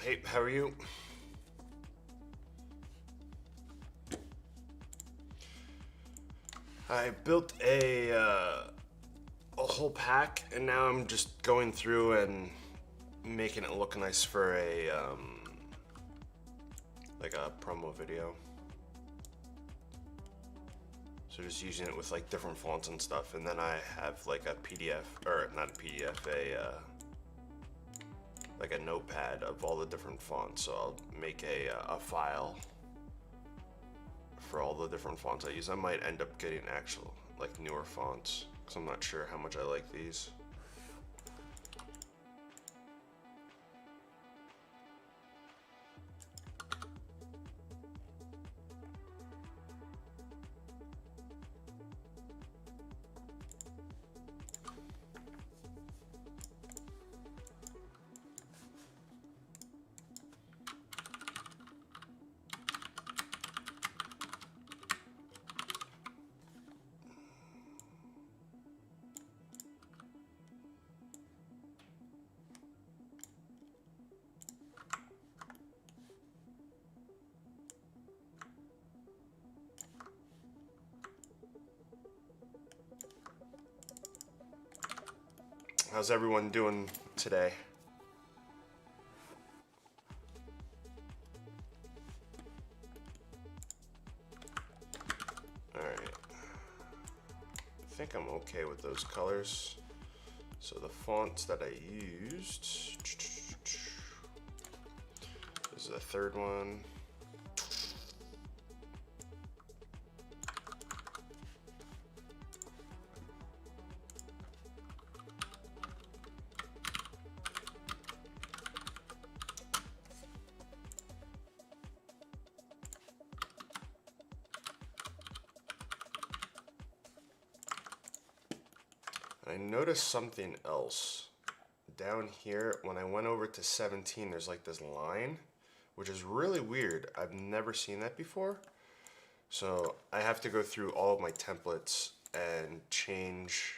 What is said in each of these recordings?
Hey, how are you? I built a whole pack, and now I'm just going through and making it look nice for a like a promo video. So just using it with like different fonts and stuff, and then I have like a PDF, or not a PDF, like a notepad of all the different fonts. So I'll make a file for all the different fonts I use. I might end up getting actual like newer fonts because I'm not sure how much I like these. How's everyone doing today? Alright. I think I'm okay with those colors. So the fonts that I used, this is the third one. I noticed something else down here. When I went over to 17, there's like this line, which is really weird. I've never seen that before. So I have to go through all of my templates and change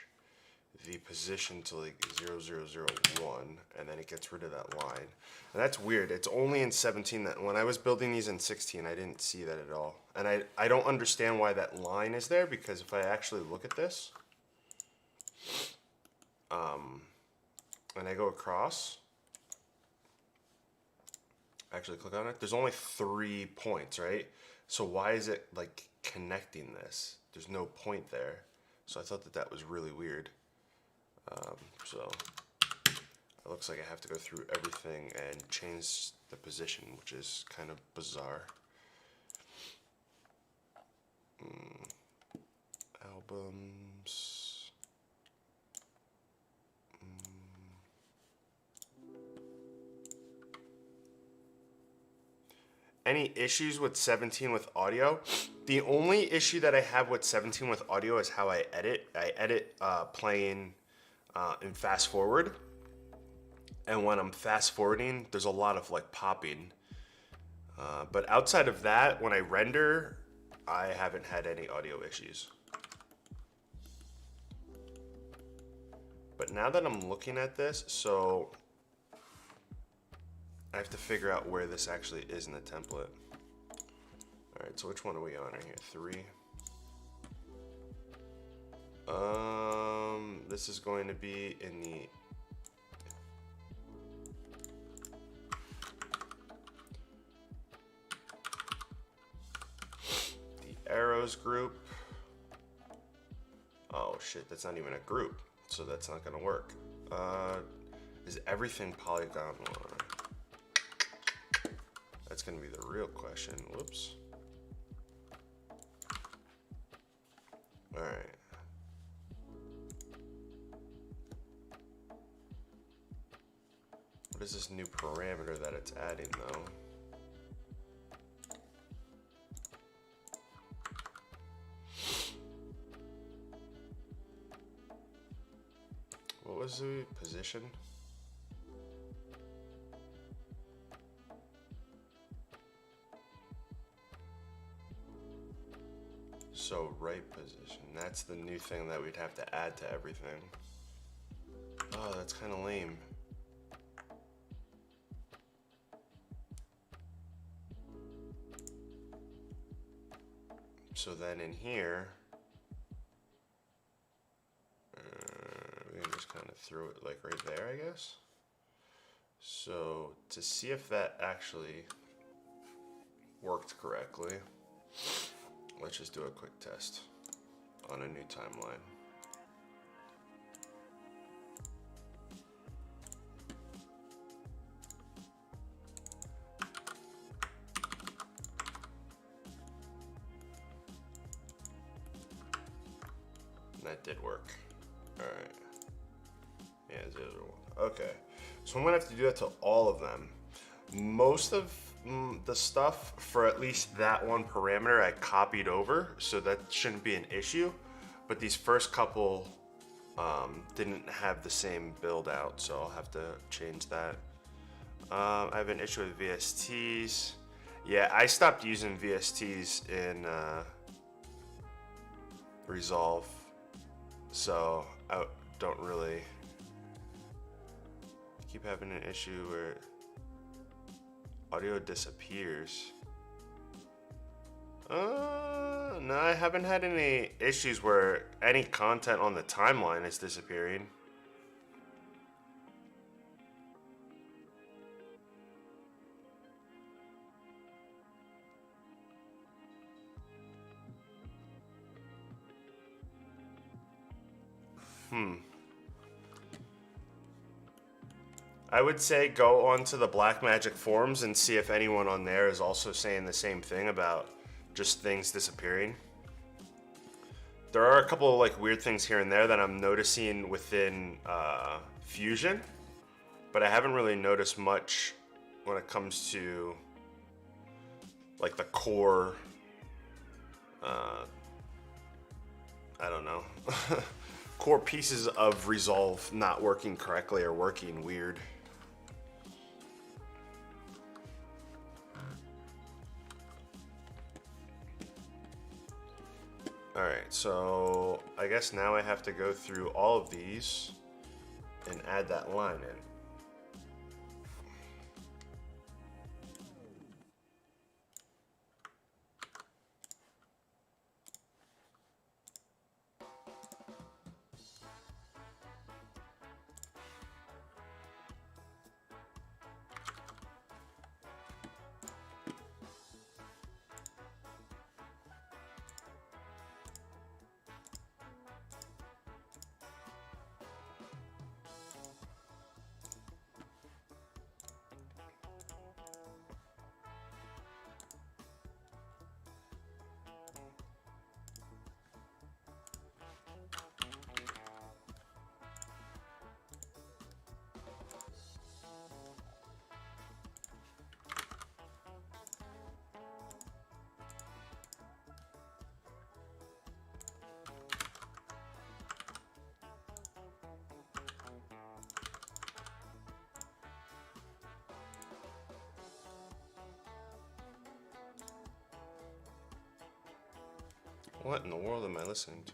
the position to like 0001, and then it gets rid of that line. And that's weird. It's only in 17 that when I was building these in 16, I didn't see that at all. And I don't understand why that line is there, because if I actually look at this, and I go across, actually click on it, there's only 3 points, right? So why is it like connecting this? There's no point there. So I thought that that was really weird. So it looks like I have to go through everything and change the position, which is kind of bizarre. Albums. Any issues with 17 with audio? The only issue that I have with 17 with audio is how I edit. I edit playing in fast forward. And when I'm fast forwarding, there's a lot of like popping. But outside of that, when I render, I haven't had any audio issues. But now that I'm looking at this, so I have to figure out where this actually is in the template. All right, so which one are we on right here? 3. This is going to be in the arrows group. Oh shit, that's not even a group, so that's not gonna work. Is everything polygon line? That's gonna be the real question. Whoops. All right. What is this new parameter that it's adding though? What was the position? So right position, that's the new thing that we'd have to add to everything. Oh, that's kind of lame. So then in here, we can just kind of throw it like right there, I guess. So to see if that actually worked correctly, let's just do a quick test on a new timeline. That did work. All right. Yeah, 0, 0, 1. Okay. So I'm gonna have to do that to all of them. Most of the stuff for at least that one parameter I copied over, so that shouldn't be an issue. But these first couple didn't have the same build out, so I'll have to change that. I have an issue with VSTs. Yeah, I stopped using VSTs in Resolve, so I don't really keep having an issue where audio disappears. No, I haven't had any issues where any content on the timeline is disappearing. I would say go onto the Blackmagic forums and see if anyone on there is also saying the same thing about just things disappearing. There are a couple of like weird things here and there that I'm noticing within Fusion, but I haven't really noticed much when it comes to like the core, I don't know, core pieces of Resolve not working correctly or working weird. All right, so I guess now I have to go through all of these and add that line in. What in the world am I listening to?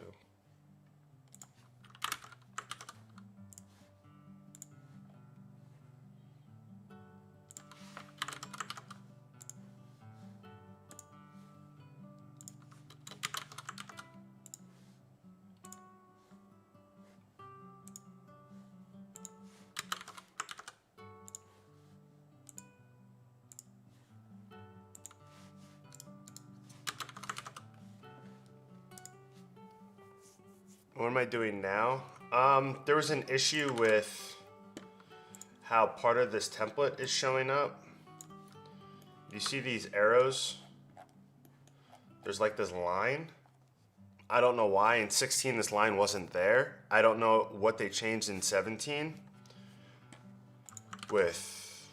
What am I doing now? There was an issue with how part of this template is showing up. You see these arrows? There's like this line. I don't know why. In 16, this line wasn't there. I don't know what they changed in 17 with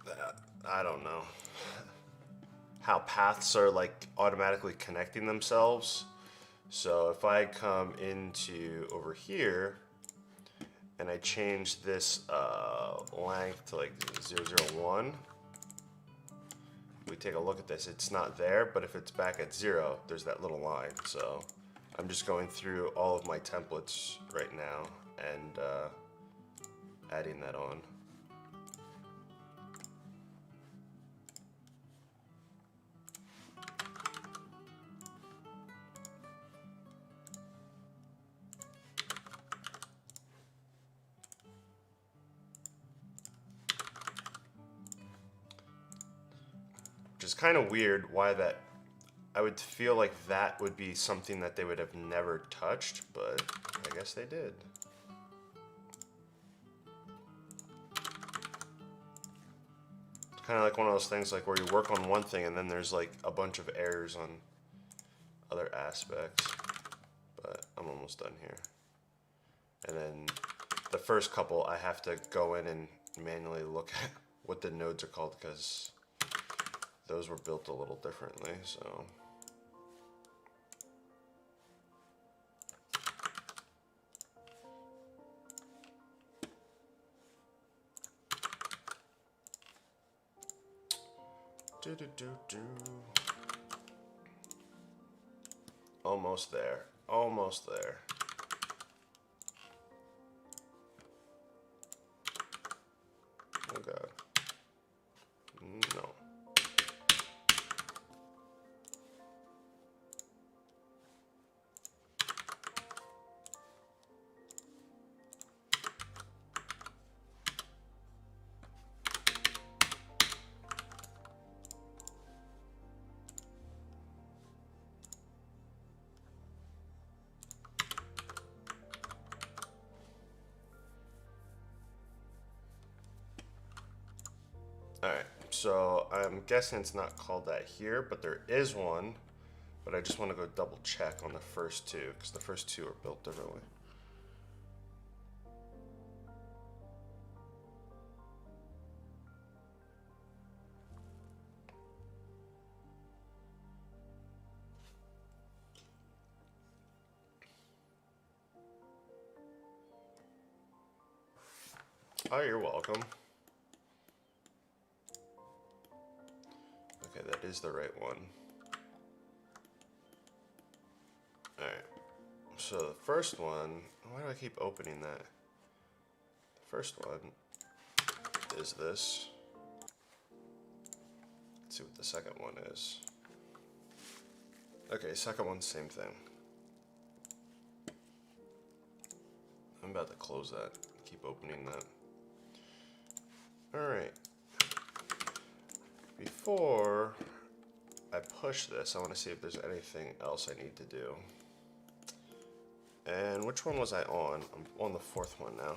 that. I don't know how paths are like automatically connecting themselves. So if I come into over here and I change this length to like 001, we take a look at this, it's not there, but if it's back at 0, there's that little line. So I'm just going through all of my templates right now and adding that on. kind of weird why that. I would feel like that would be something that they would have never touched, but I guess they did. It's kind of like one of those things like where you work on one thing and then there's like a bunch of errors on other aspects. But I'm almost done here. And then the first couple I have to go in and manually look at what the nodes are called because those were built a little differently, so. Almost there. Almost there. Oh god. No. Alright, so I'm guessing it's not called that here, but there is one. But I just want to go double check on the first two, because the first two are built differently. Oh, you're welcome. Okay, that is the right one. Alright, so the first one, why do I keep opening that? The first one is this. Let's see what the second one is. Okay, second one, same thing. I'm about to close that, keep opening that. Alright. Before I push this, I want to see if there's anything else I need to do. And which one was I on? I'm on the fourth one now.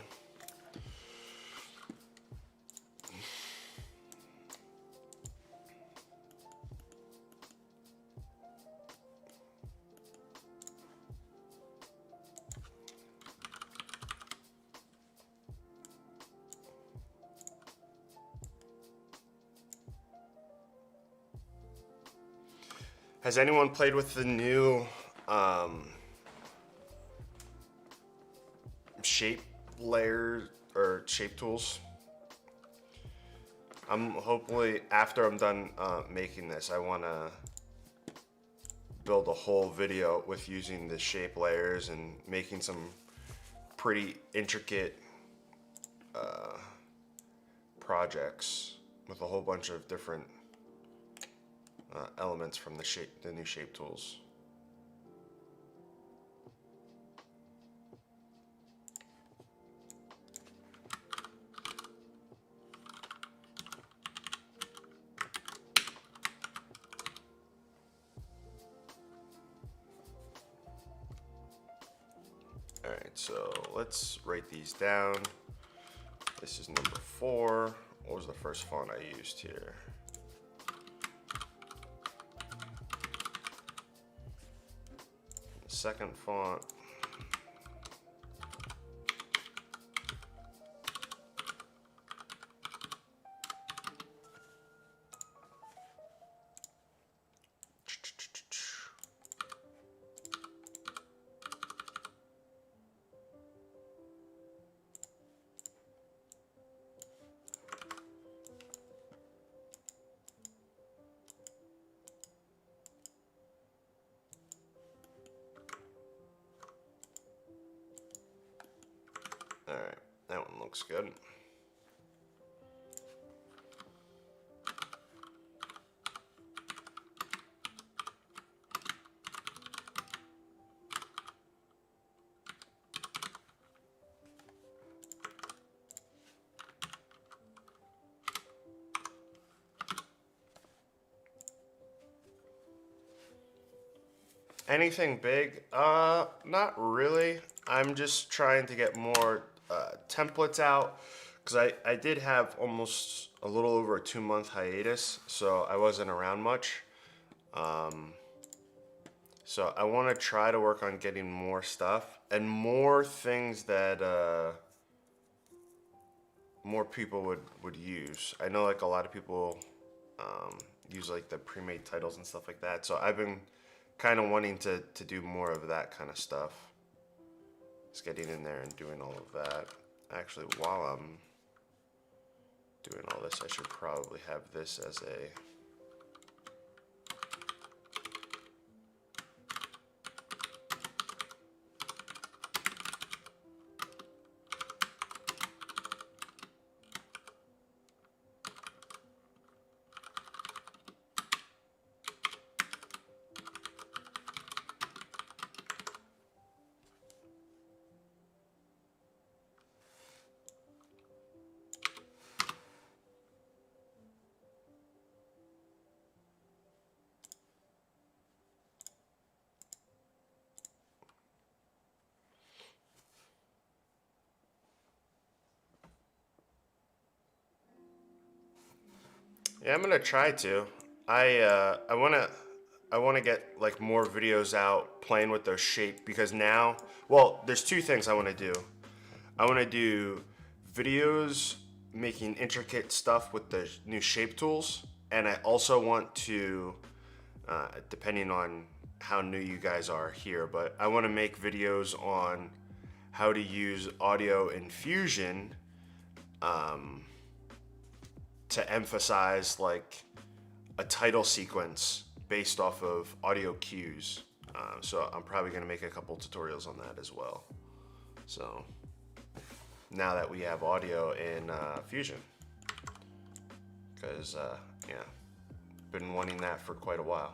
Has anyone played with the new shape layer or shape tools? I'm hopefully after I'm done making this, I want to build a whole video with using the shape layers and making some pretty intricate projects with a whole bunch of different elements from the new shape tools. All right, so let's write these down. This is number 4. What was the first font I used here? The second font. Alright, that one looks good. Anything big? Not really. I'm just trying to get more templates out because I did have almost a little over a 2 month hiatus, so I wasn't around much. So I want to try to work on getting more stuff and more things that more people would use. I know like a lot of people use like the pre-made titles and stuff like that. So I've been kind of wanting to do more of that kind of stuff. Just getting in there and doing all of that. Actually, while I'm doing all this, I should probably have this as a yeah, I'm gonna try to. I wanna get like more videos out playing with those shape because now, well, there's two things I wanna do. I wanna do videos making intricate stuff with the new shape tools, and I also want to, depending on how new you guys are here, but I want to make videos on how to use audio in Fusion to emphasize like a title sequence based off of audio cues. So I'm probably going to make a couple tutorials on that as well. So now that we have audio in Fusion, because yeah, been wanting that for quite a while.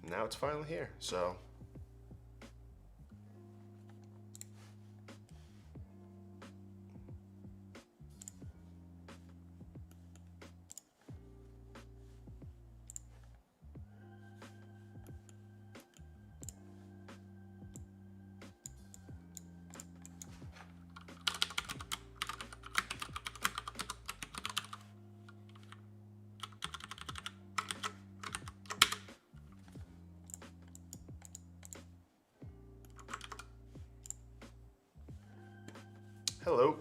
Now it's finally here. So hello.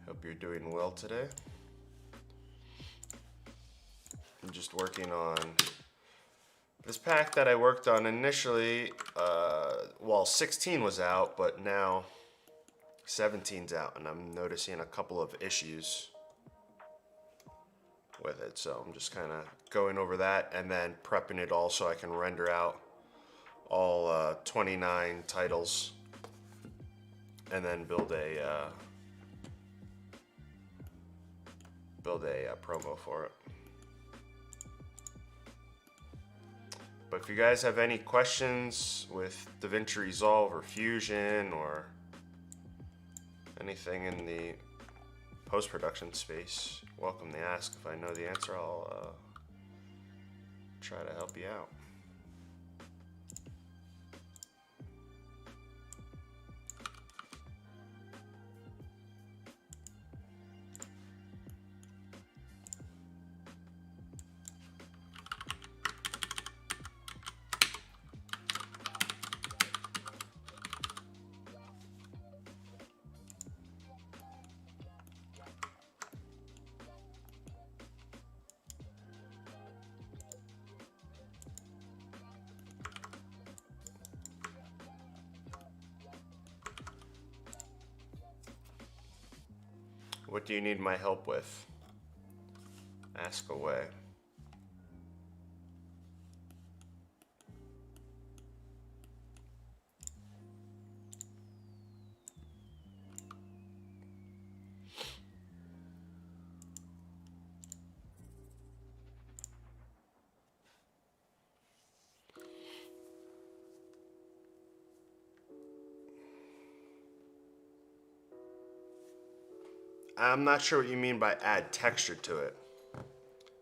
Hope you're doing well today. I'm just working on this pack that I worked on initially. Well, 16 was out, but now 17's out, and I'm noticing a couple of issues with it. So I'm just kind of going over that and then prepping it all so I can render out all 29 titles and then build a promo for it. But if you guys have any questions with DaVinci Resolve or Fusion or anything in the post-production space, welcome to ask. If I know the answer, I'll try to help you out. What do you need my help with? Ask away. I'm not sure what you mean by add texture to it.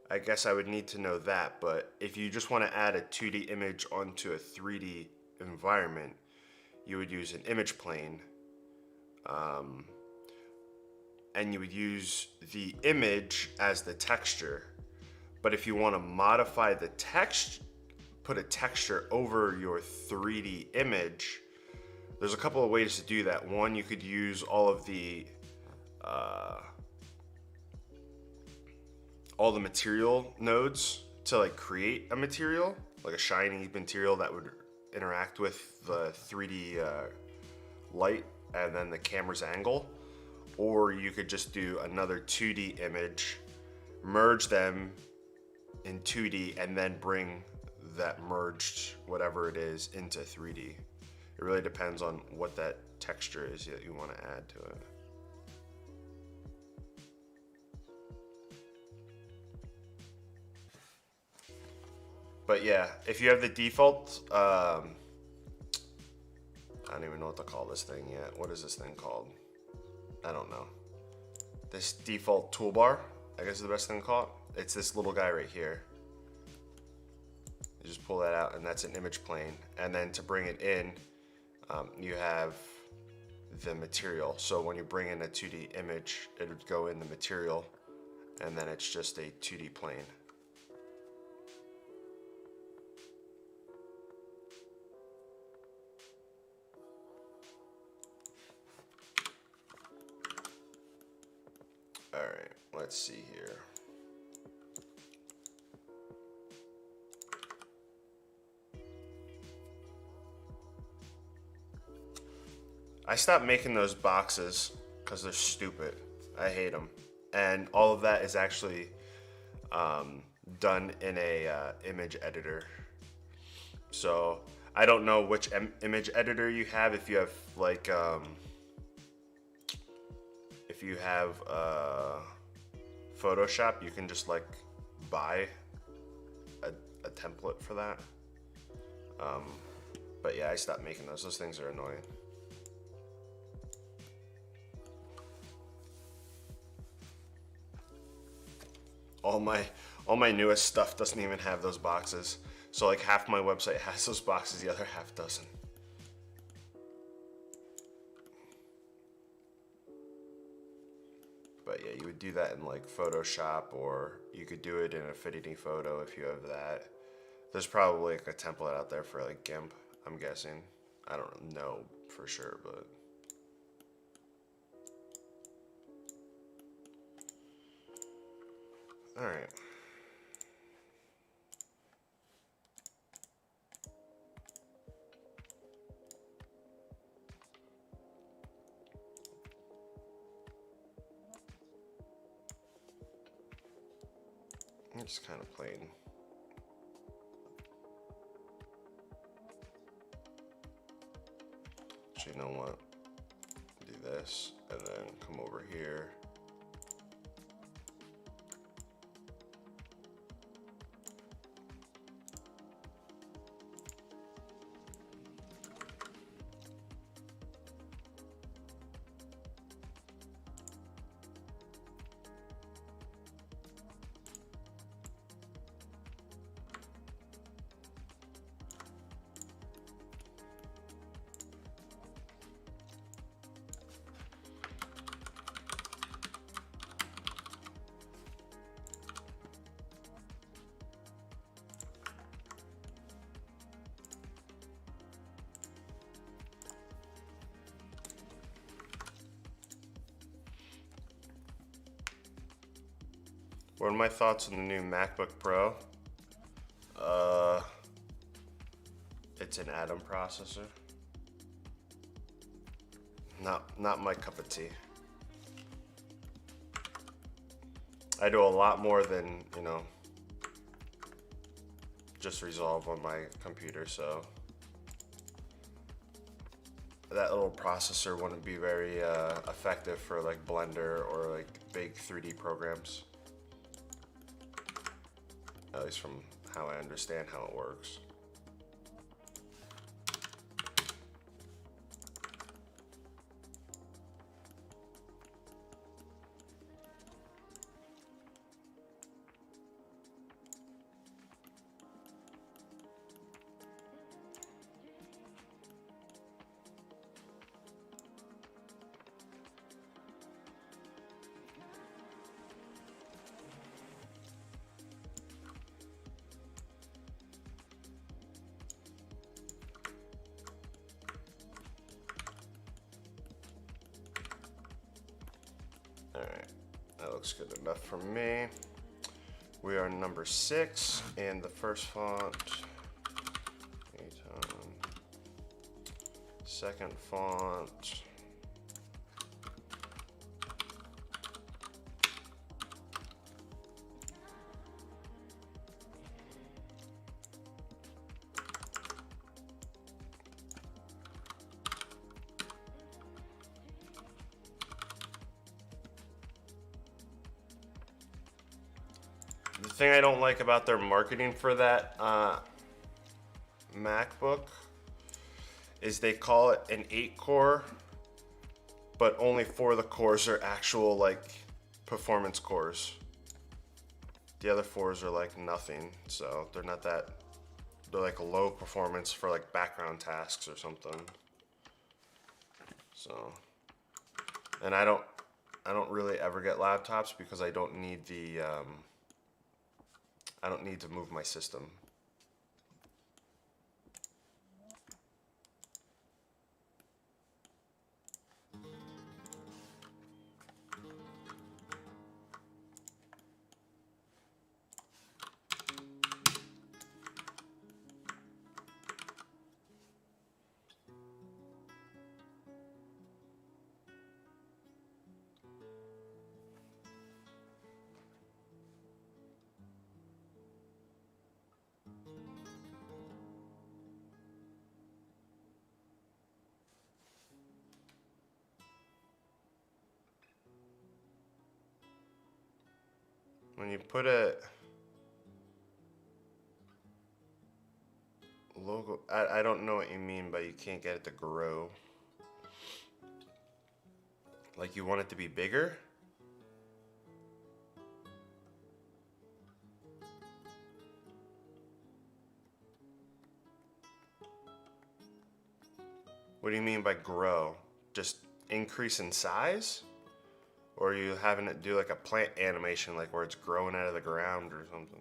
I guess I would need to know that, but if you just want to add a 2D image onto a 3D environment, you would use an image plane, and you would use the image as the texture. But if you want to modify the text, put a texture over your 3D image, there's a couple of ways to do that. One, you could use all the material nodes to like create a material, like a shiny material that would interact with the 3D light and then the camera's angle. Or you could just do another 2D image, merge them in 2D, and then bring that merged whatever it is into 3D. It really depends on what that texture is that you want to add to it. But yeah, if you have the default, I don't even know what to call this thing yet. What is this thing called? I don't know. This default toolbar, I guess is the best thing to call it. It's this little guy right here. You just pull that out, and that's an image plane. And then to bring it in, you have the material. So when you bring in a 2D image, it would go in the material, and then it's just a 2D plane. All right, let's see here. I stopped making those boxes because they're stupid. I hate them. And all of that is actually done in a image editor. So I don't know which image editor you have. If you have like, if you have Photoshop, you can just like buy a template for that. But yeah, I stopped making those. Those things are annoying. All my newest stuff doesn't even have those boxes. So like half my website has those boxes, the other half doesn't. But yeah, you would do that in like Photoshop, or you could do it in Affinity Photo if you have that. There's probably like a template out there for like GIMP, I'm guessing. I don't know for sure, but. All right. I'm just kind of plain. Actually, you know what? Do this, and then come over here. What are my thoughts on the new MacBook Pro? It's an Atom processor. Not my cup of tea. I do a lot more than, you know, just Resolve on my computer, so that little processor wouldn't be very effective for like Blender or like big 3D programs. At least from how I understand how it works. looks good enough for me. We are number 6, and the first font, second font, the thing I don't like about their marketing for that MacBook is they call it an 8-core, but only 4 of the cores are actual like performance cores. The other 4s are like nothing, so they're not that, they're like low performance for like background tasks or something. So, and I don't really ever get laptops because I don't need the I don't need to move my system. When you put a logo, I don't know what you mean by you can't get it to grow. Like you want it to be bigger? What do you mean by grow? Just increase in size? Or are you having it do like a plant animation, like where it's growing out of the ground or something?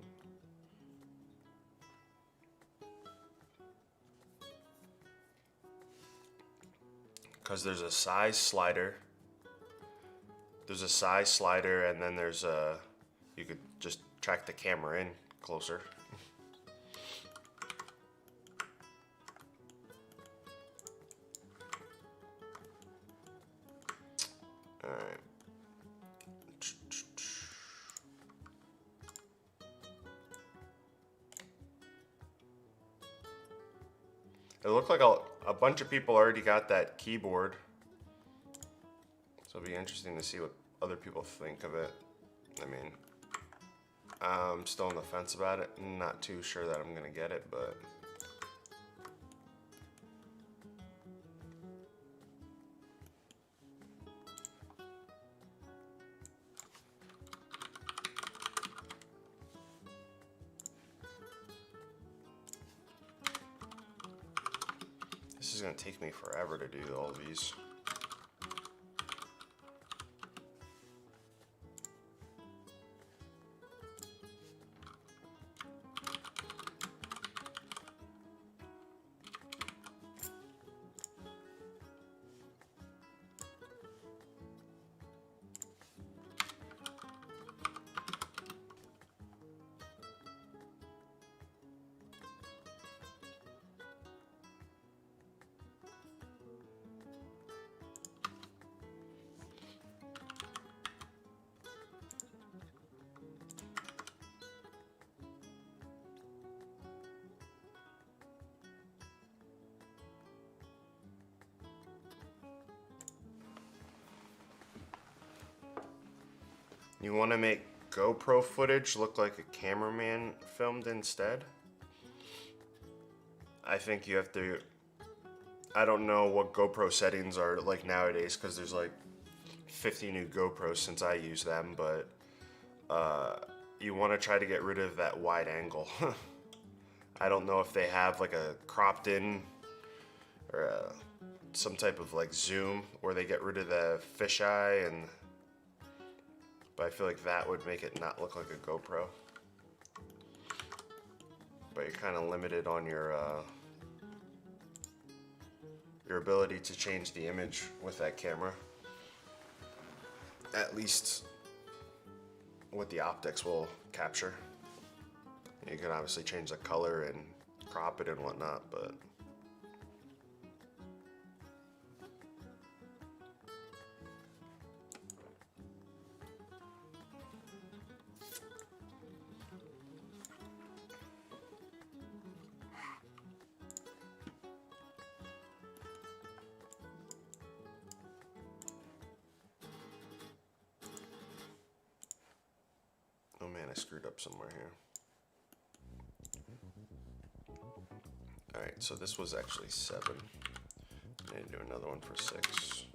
Because there's a size slider. There's a size slider, and then there's a, you could just track the camera in closer. All right. It looked like a bunch of people already got that keyboard. So it'll be interesting to see what other people think of it. I mean, I'm still on the fence about it. Not too sure that I'm gonna get it, but this is gonna take me forever to do all these. You want to make GoPro footage look like a cameraman filmed instead? I think you have to, I don't know what GoPro settings are like nowadays because there's like 50 new GoPros since I use them, but you want to try to get rid of that wide angle. I don't know if they have like a cropped in or some type of like zoom where they get rid of the fisheye, and but I feel like that would make it not look like a GoPro. But you're kind of limited on your ability to change the image with that camera. At least what the optics will capture. You can obviously change the color and crop it and whatnot, but oh man, I screwed up somewhere here. Alright, so this was actually 7. I need to do another one for 6.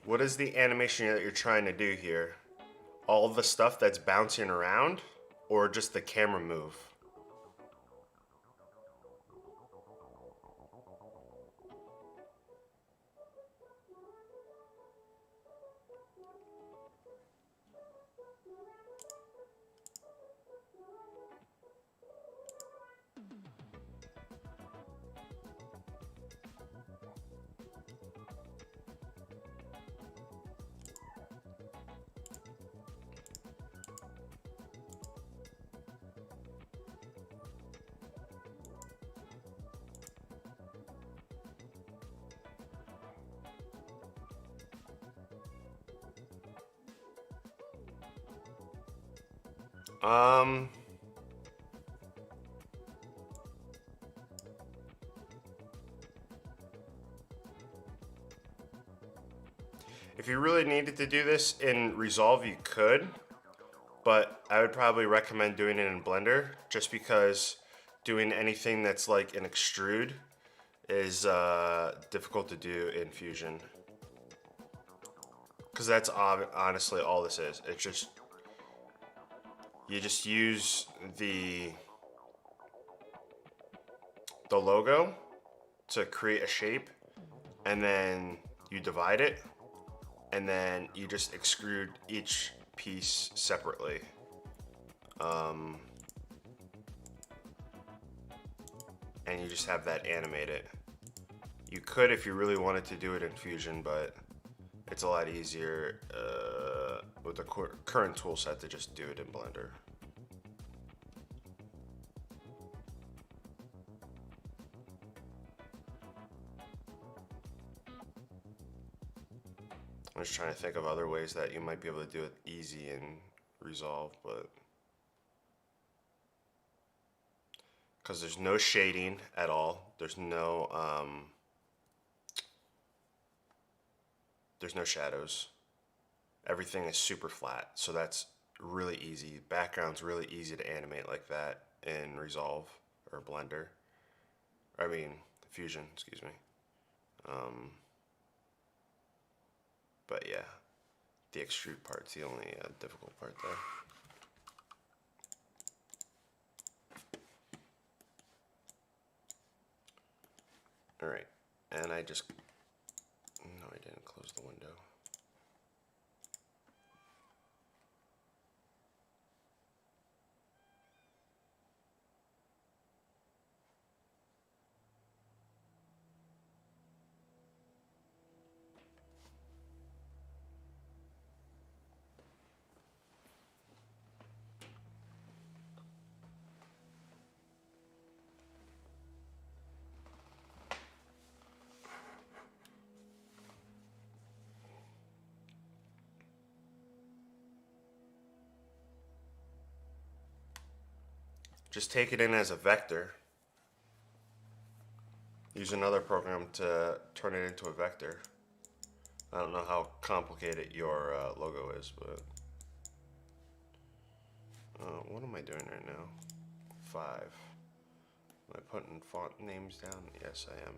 What is the animation that you're trying to do here? All the stuff that's bouncing around, or just the camera move? If you really needed to do this in Resolve, you could, but I would probably recommend doing it in Blender, just because doing anything that's like an extrude is difficult to do in Fusion. Because that's honestly all this is. It's just, you just use the logo to create a shape, and then you divide it, and then you just extrude each piece separately. And you just have that animated. You could if you really wanted to do it in Fusion, but it's a lot easier with the current tool set to just do it in Blender. I'm just trying to think of other ways that you might be able to do it easy in Resolve, but because there's no shading at all, there's no shadows. Everything is super flat, so that's really easy. Background's really easy to animate like that in Resolve or Blender. I mean, Fusion, excuse me. But yeah, the extrude part's the only difficult part there. All right, and I just, no, I didn't close the window. just take it in as a vector. Use another program to turn it into a vector. I don't know how complicated your logo is, but what am I doing right now? 5. Am I putting font names down? Yes, I am.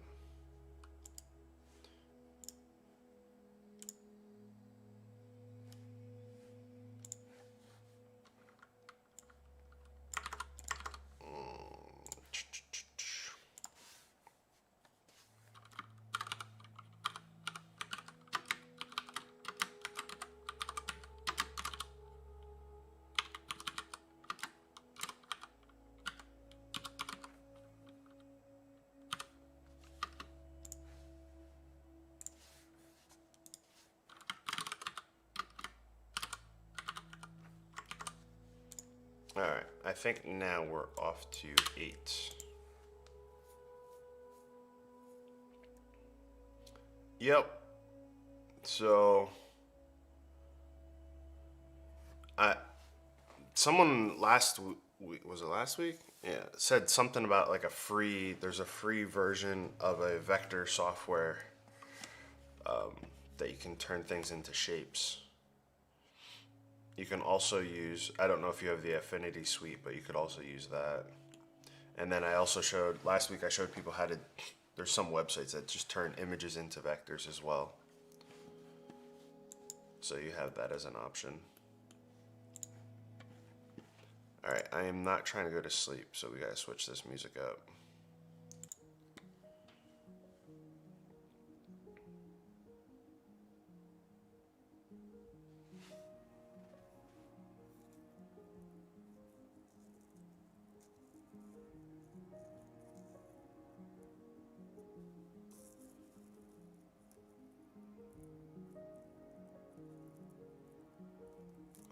Alright, I think now we're off to 8. Yep. So, someone last week, was it last week? Yeah, said something about like there's a free version of a vector software that you can turn things into shapes. You can also use, I don't know if you have the Affinity suite, but you could also use that. And then I also last week I showed people how to, there's some websites that just turn images into vectors as well. So you have that as an option. Alright, I am not trying to go to sleep, so we gotta switch this music up.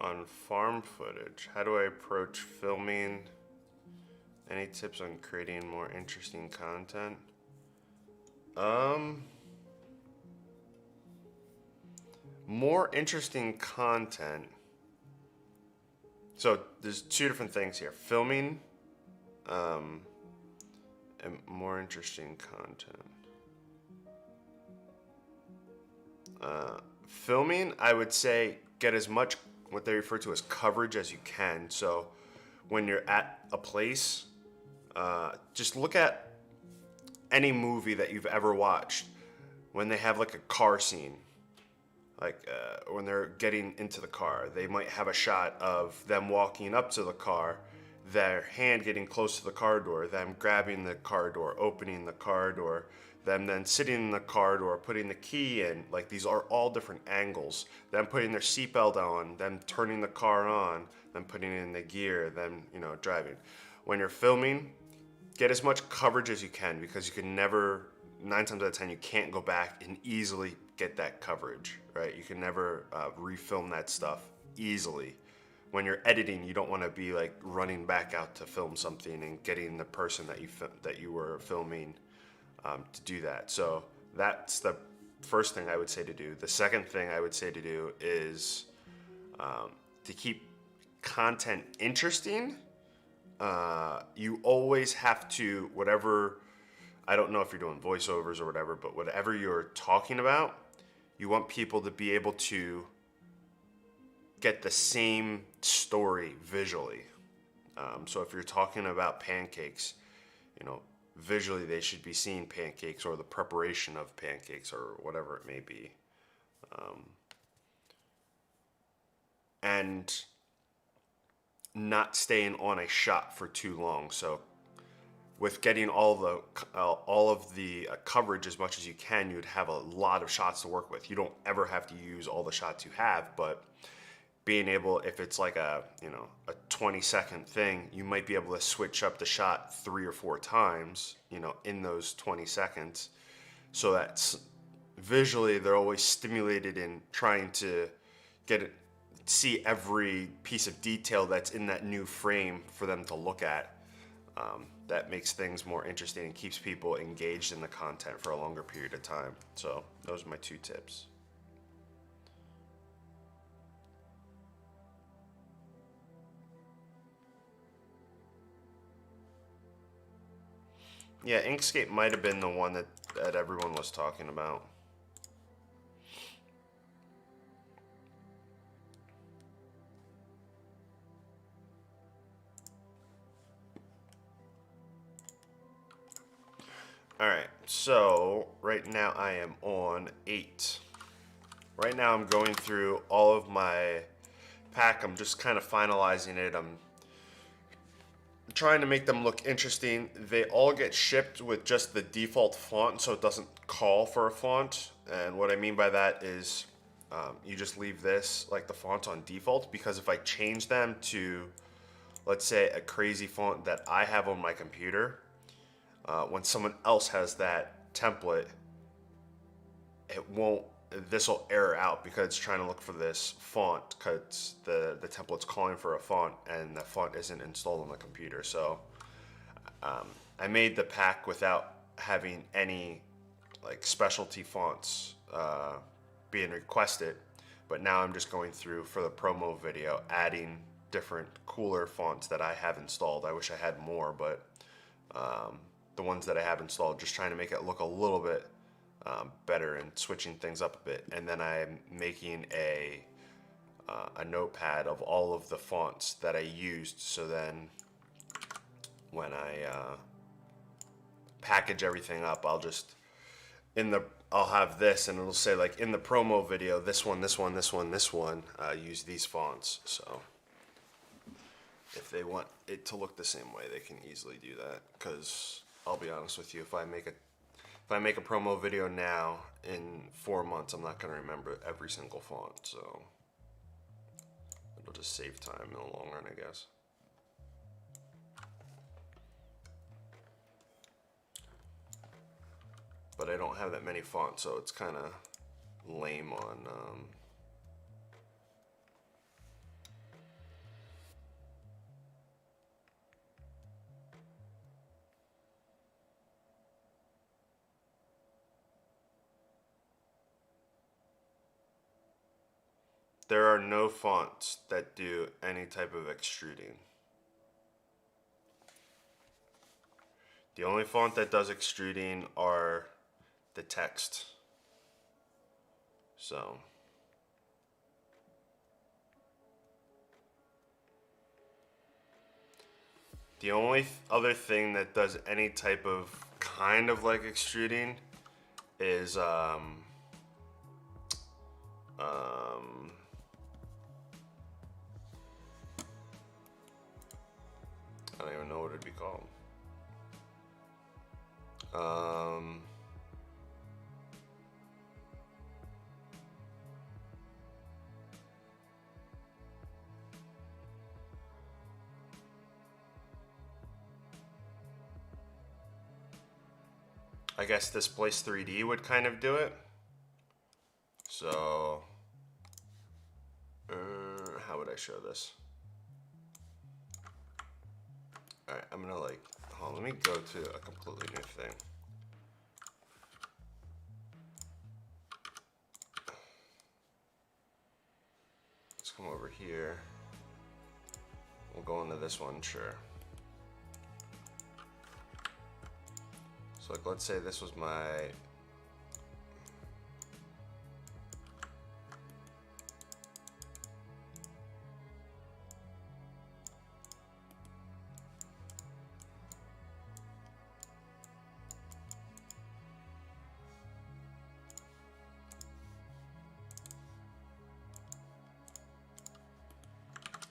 On farm footage, how do I approach filming? Any tips on creating more interesting content? More interesting content. So there's 2 different things here. Filming, and more interesting content. Filming, I would say get as much what they refer to as coverage as you can. So when you're at a place, just look at any movie that you've ever watched. When they have like a car scene, like when they're getting into the car, they might have a shot of them walking up to the car, their hand getting close to the car door, them grabbing the car door, opening the car door, them then sitting in the car door, putting the key in. Like, these are all different angles. Them putting their seatbelt on, them turning the car on, them putting it in the gear, them, driving. When you're filming, get as much coverage as you can, because you can never, 9 times out of 10, you can't go back and easily get that coverage, right? You can never refilm that stuff easily. When you're editing, you don't want to be like running back out to film something and getting the person that you were filming to do that. So that's the first thing I would say to do. The second thing I would say to do is to keep content interesting. You always have to, I don't know if you're doing voiceovers or whatever, but whatever you're talking about, you want people to be able to get the same story visually. So if you're talking about pancakes, visually they should be seeing pancakes or the preparation of pancakes or whatever it may be. And not staying on a shot for too long. So with getting all of the coverage as much as you can, you'd have a lot of shots to work with. You don't ever have to use all the shots you have, but being able, if it's like a 20-second thing, you might be able to switch up the shot 3 or 4 times, in those 20 seconds, so that visually they're always stimulated in trying to see every piece of detail that's in that new frame for them to look at. That makes things more interesting and keeps people engaged in the content for a longer period of time. So those are my 2 tips. Yeah, Inkscape might have been the one that everyone was talking about. Alright, so right now I am on 8. Right now I'm going through all of my pack. I'm just kind of finalizing it. I'm trying to make them look interesting. They all get shipped with just the default font, so it doesn't call for a font. And what I mean by that is you just leave this, like the fonts on default, because if I change them to, let's say, a crazy font that I have on my computer, when someone else has that template, it won't, this will error out because it's trying to look for this font because the template's calling for a font and the font isn't installed on the computer. So I made the pack without having any like specialty fonts being requested, but now I'm just going through for the promo video, adding different cooler fonts that I have installed. I wish I had more, but the ones that I have installed, just trying to make it look a little bit better and switching things up a bit. And then I'm making a notepad of all of the fonts that I used, so then when I package everything up, I'll just I'll have this and it'll say like in the promo video, this one, use these fonts. So if they want it to look the same way, they can easily do that. Because I'll be honest with you, if I make a promo video now, in 4 months, I'm not going to remember every single font, so it'll just save time in the long run, I guess. But I don't have that many fonts, so it's kind of lame on there are no fonts that do any type of extruding. The only font that does extruding are the text. So the only other thing that does any type of kind of like extruding is I don't even know what it'd be called. I guess Displace 3D would kind of do it. So, how would I show this? Alright, I'm gonna like, hold on, let me go to a completely new thing. Let's come over here. We'll go into this one, sure. So like, let's say this was my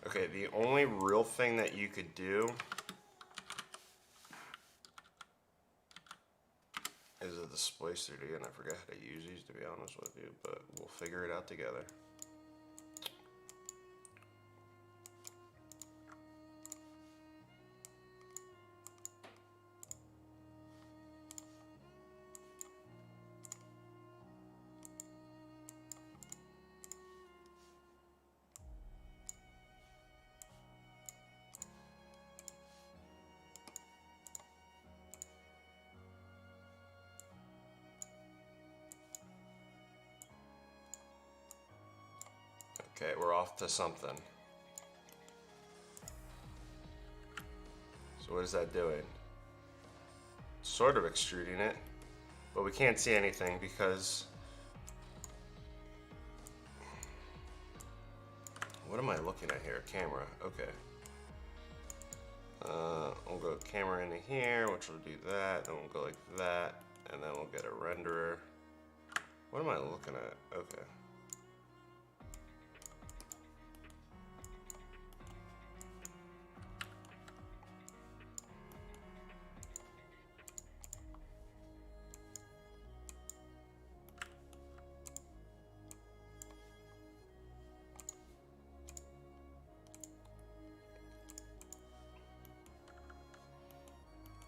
okay, the only real thing that you could do is a Displace 3D, and I forget how to use these, to be honest with you, but we'll figure it out together. Okay, we're off to something. So what is that doing? It's sort of extruding it, but we can't see anything because, what am I looking at here? Camera, okay. We'll go camera into here, which will do that, then we'll go like that, and then we'll get a renderer. What am I looking at? Okay.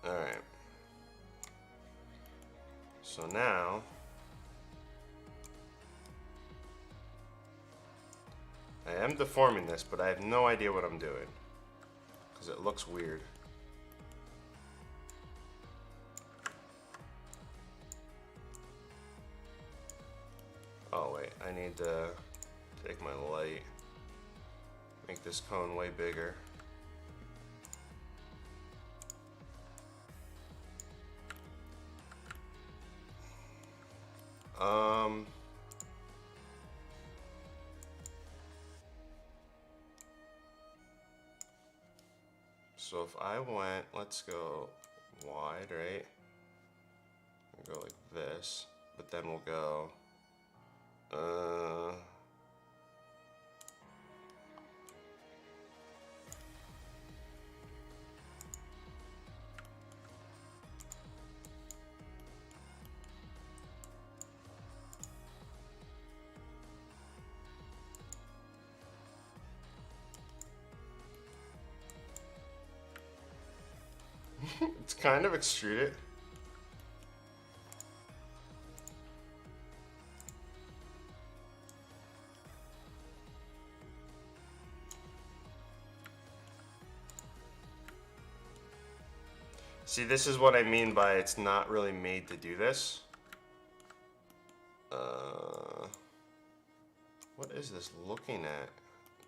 Alright. So now, I am deforming this, but I have no idea what I'm doing because it looks weird. Oh wait, I need to take my light, make this cone way bigger. So if I went, let's go wide, right? We'll go like this, but then we'll go, it's kind of extruded. See, this is what I mean by it's not really made to do this. What is this looking at?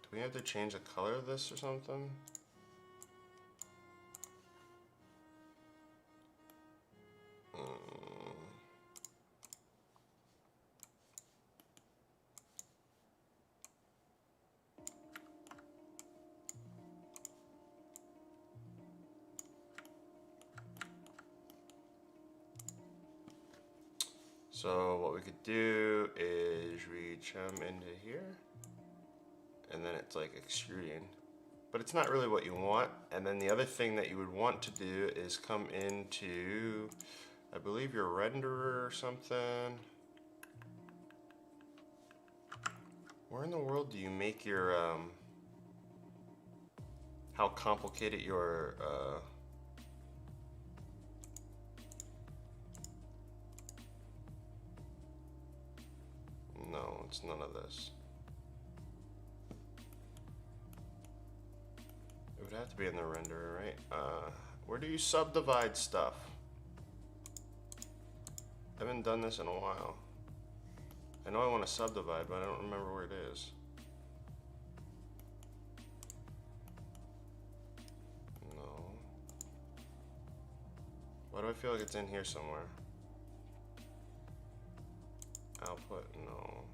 Do we have to change the color of this or something? So what we could do is reach into here, and then it's like extruding, but it's not really what you want. And then the other thing that you would want to do is come into, I believe, your renderer or something. Where in the world do you make your, how complicated your, no, it's none of this. It would have to be in the renderer, right? Where do you subdivide stuff? I haven't done this in a while. I know I want to subdivide, but I don't remember where it is. No. Why do I feel like it's in here somewhere? Output, no.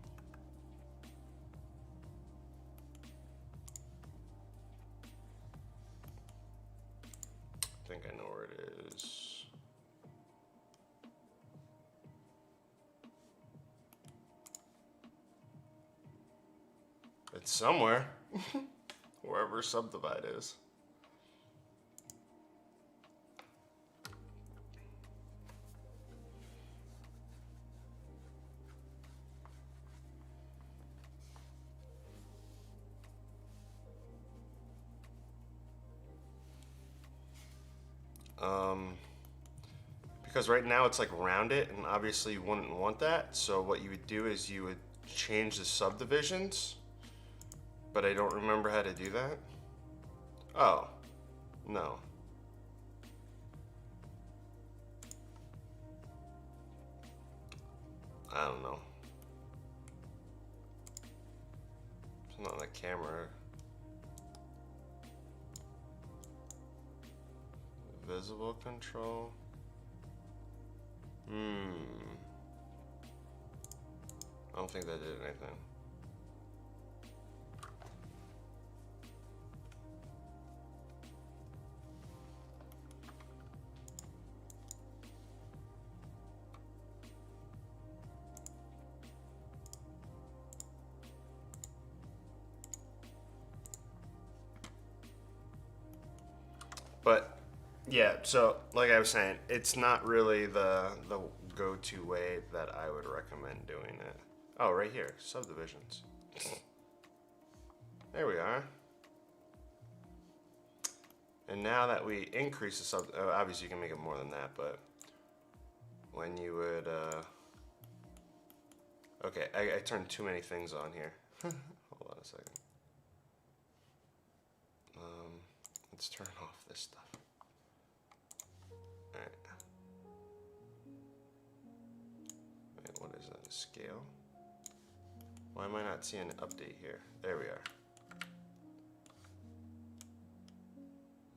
I think I know where it is. It's somewhere. Wherever subdivide is. Because right now it's like rounded, and obviously you wouldn't want that. So what you would do is you would change the subdivisions, but I don't remember how to do that. Oh, no. I don't know. It's not on the camera. Visible control. I don't think that did anything. But yeah, so like I was saying, it's not really the go-to way that I would recommend doing it. Oh, right here, subdivisions. There we are. And now that we increase the obviously you can make it more than that, but when you would, okay, I turned too many things on here. Hold on a second. Let's turn off this stuff. All right. Wait, what is that? Scale? Why am I not seeing an update here? There we are.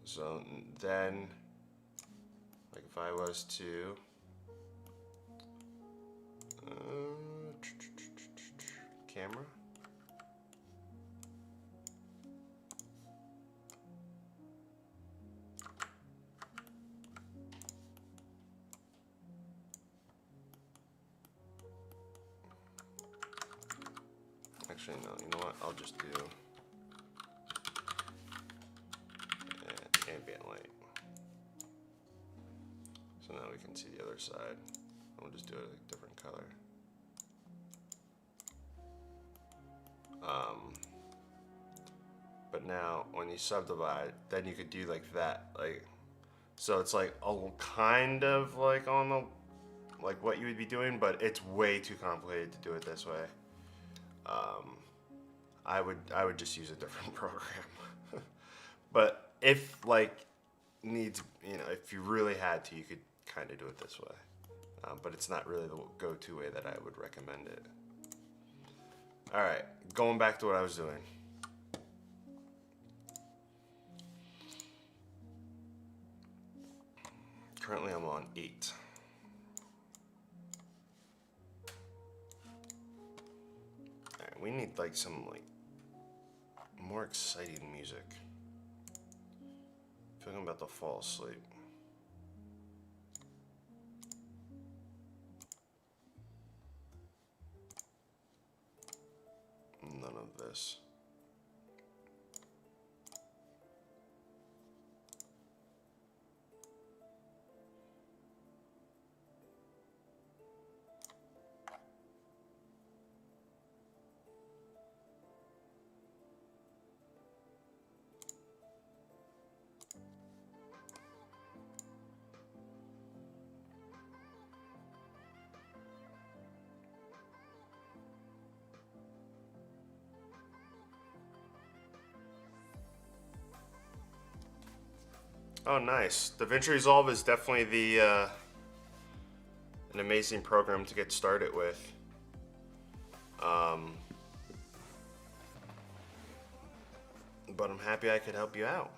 So then, like if I was to camera. Actually, no, you know what? I'll just do ambient light. So now we can see the other side. I'll just do it a different color. But now when you subdivide, then you could do like that, like, so it's like a kind of like on the, like what you would be doing, but it's way too complicated to do it this way. I would just use a different program. But if like needs, you know, if you really had to, you could kind of do it this way. But it's not really the go-to way that I would recommend it. All right, going back to what I was doing. Currently I'm on 8. All right, we need like some like more exciting music. I feel like I'm about to fall asleep. None of this. Oh, nice. DaVinci Resolve is definitely the an amazing program to get started with. But I'm happy I could help you out.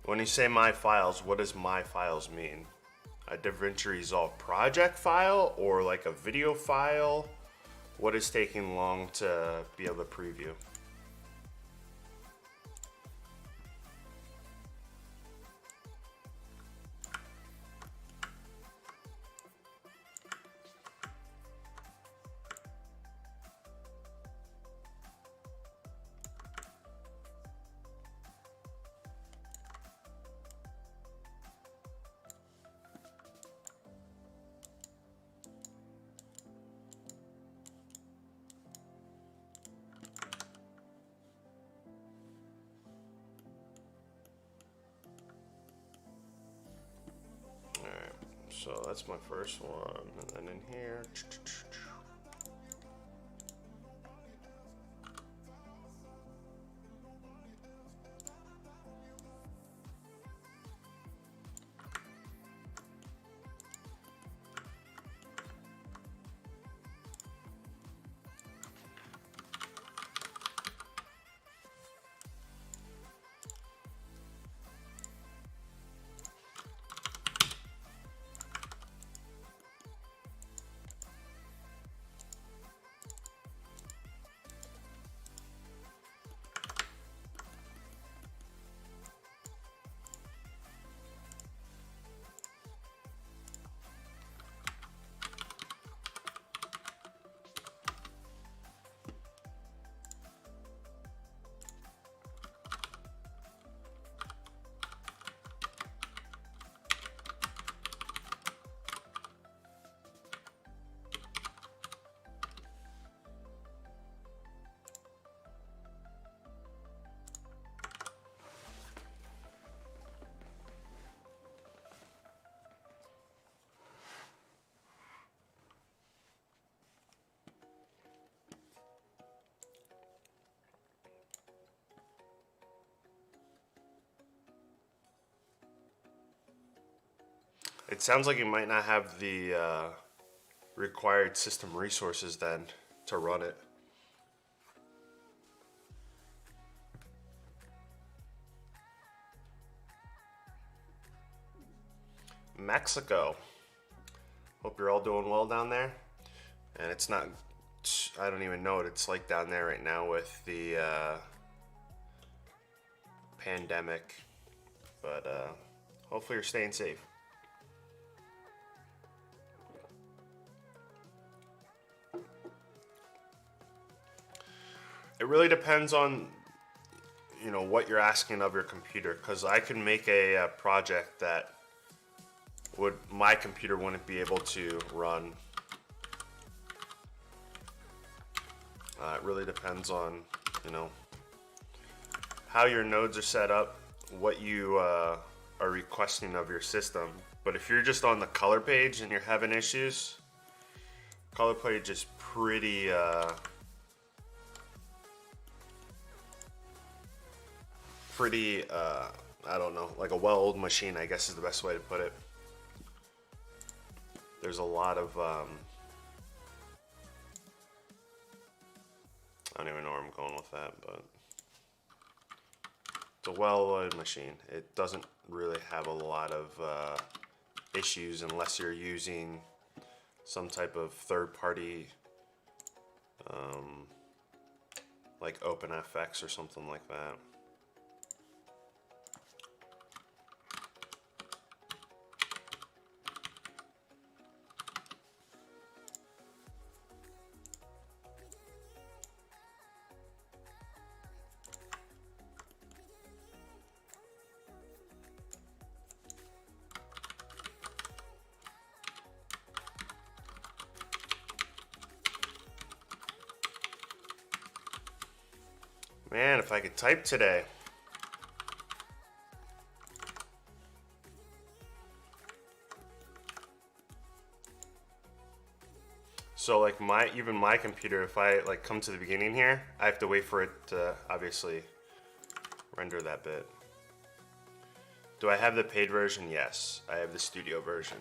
When you say my files, what does my files mean? A DaVinci Resolve project file or like a video file? What is taking long to be able to preview? So that's my first one, and then in here. It sounds like you might not have the required system resources then to run it. Mexico. Hope you're all doing well down there. And it's not, I don't even know what it's like down there right now with the pandemic. But hopefully you're staying safe. It really depends on, you know, what you're asking of your computer, because I can make a project that my computer wouldn't be able to run. It really depends on, you know, how your nodes are set up, what you are requesting of your system. But if you're just on the color page and you're having issues, color page is pretty I don't know, like a well-oiled machine, I guess is the best way to put it. There's a lot of I don't even know where I'm going with that, but it's a well-oiled machine. It doesn't really have a lot of issues unless you're using some type of third-party like OpenFX or something like that. Man, if I could type today. So like even my computer, if I like come to the beginning here, I have to wait for it to obviously render that bit. Do I have the paid version? Yes, I have the studio version.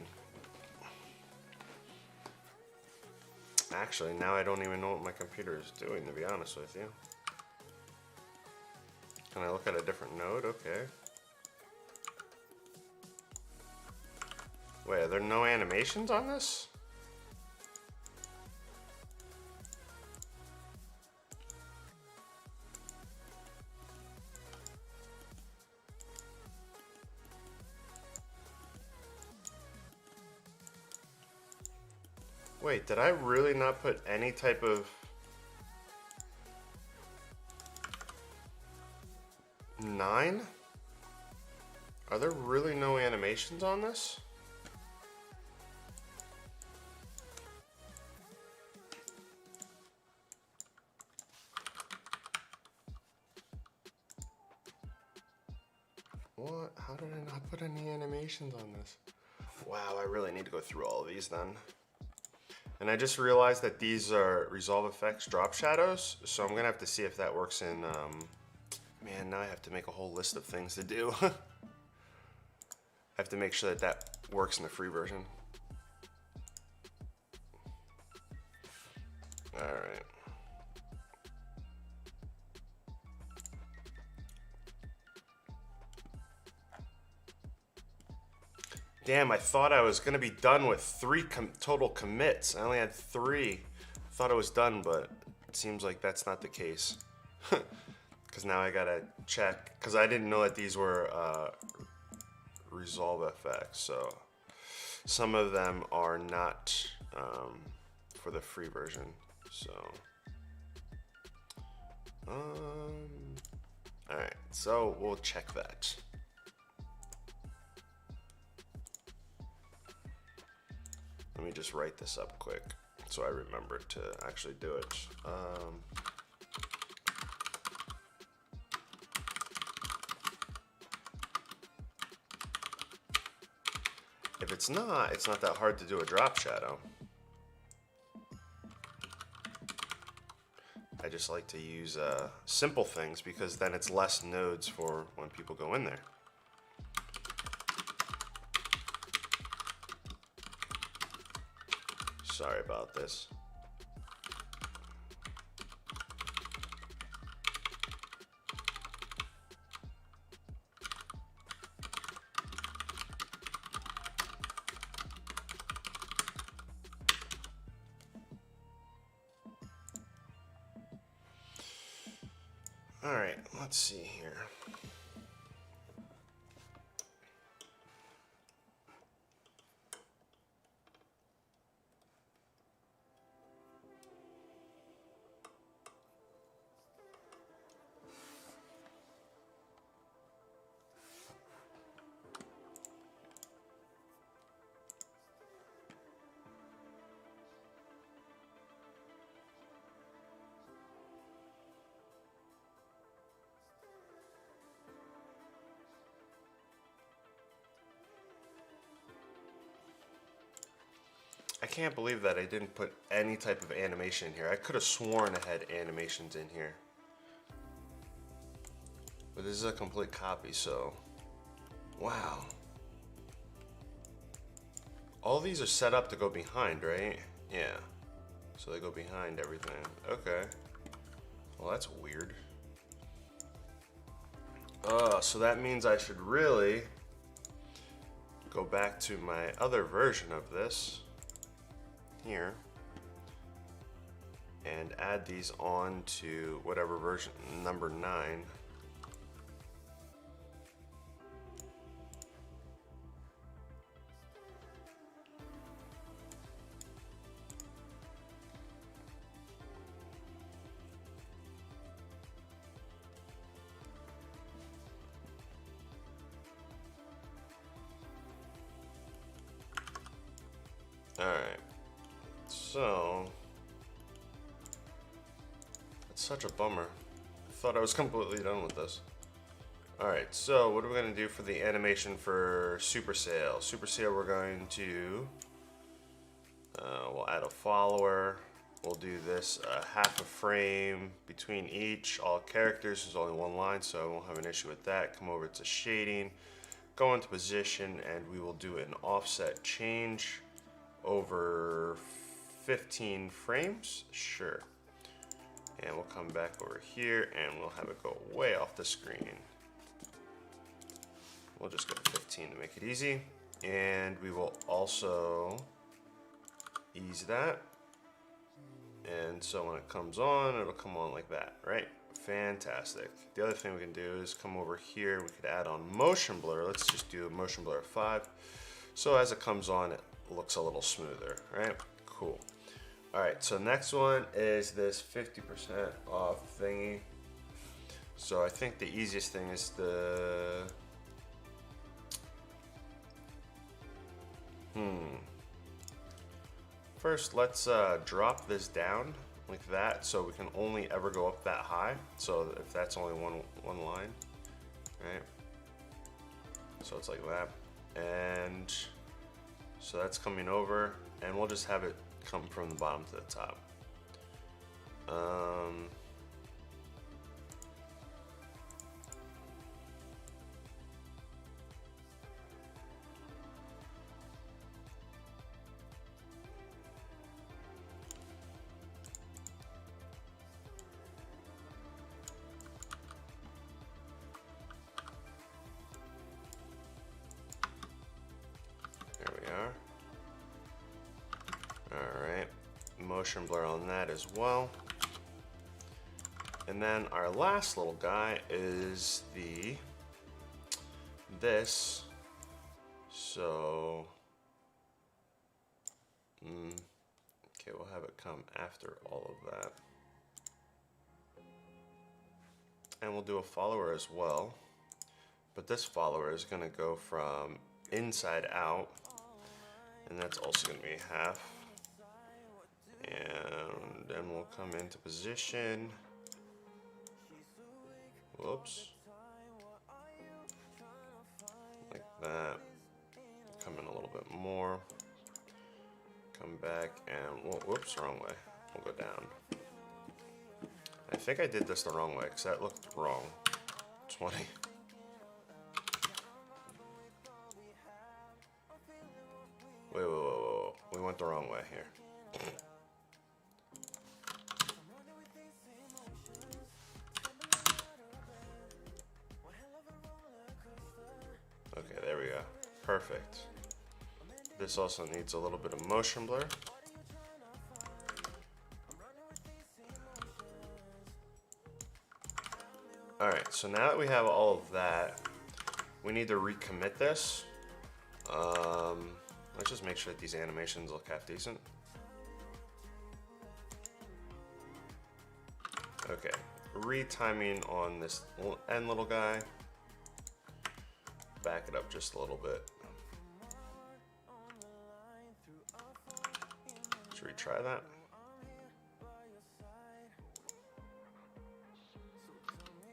Actually, now I don't even know what my computer is doing, to be honest with you. Can I look at a different node? Okay. Wait, are there no animations on this? Wait, did I really not put any type of... 9? Are there really no animations on this? What? How did I not put any animations on this? Wow, I really need to go through all of these then. And I just realized that these are Resolve Effects drop shadows, so I'm gonna have to see if that works in, man, now I have to make a whole list of things to do. I have to make sure that that works in the free version. All right. Damn, I thought I was gonna be done with 3 total commits. I only had 3. Thought I was done, but it seems like that's not the case. Because now I gotta check, because I didn't know that these were Resolve FX, so some of them are not for the free version. So, all right, so we'll check that. Let me just write this up quick so I remember to actually do it. If it's not that hard to do a drop shadow. I just like to use simple things because then it's less nodes for when people go in there. Sorry about this. All right, let's see here. I can't believe that I didn't put any type of animation in here. I could have sworn I had animations in here. But this is a complete copy, so... Wow. All these are set up to go behind, right? Yeah. So they go behind everything. Okay. Well, that's weird. So that means I should really go back to my other version of this here and add these on to whatever version, number 9. Alright, so that's such a bummer. I thought I was completely done with this. Alright, so what are we going to do for the animation for Super Sale? Super Sale, we're going to, we'll add a follower. We'll do this half a frame between each. All characters, there's only one line, so I won't have an issue with that. Come over to shading, go into position, and we will do an offset change over 15 frames. Sure. And we'll come back over here and we'll have it go way off the screen. We'll just go 15 to make it easy. And we will also ease that. And so when it comes on, it'll come on like that, right? Fantastic. The other thing we can do is come over here. We could add on motion blur. Let's just do a motion blur of 5. So as it comes on, it looks a little smoother, right? Cool. All right, so next one is this 50% off thingy. So I think the easiest thing is the, first, let's drop this down like that so we can only ever go up that high. So if that's only one line, right? So it's like that. And so that's coming over, and we'll just have it come from the bottom to the top. There we are. Alright, motion blur on that as well. And then our last little guy is this. So, okay, we'll have it come after all of that. And we'll do a follower as well. But this follower is going to go from inside out. And that's also going to be half. And then we'll come into position. Whoops. Like that. Come in a little bit more. Come back and, whoops, wrong way. We'll go down. I think I did this the wrong way because that looked wrong. 20. Wait. We went the wrong way here. Perfect. This also needs a little bit of motion blur. Alright, so now that we have all of that, we need to recommit this. Let's just make sure that these animations look half decent. Okay, retiming on this end little guy. Back it up just a little bit. Should we try that?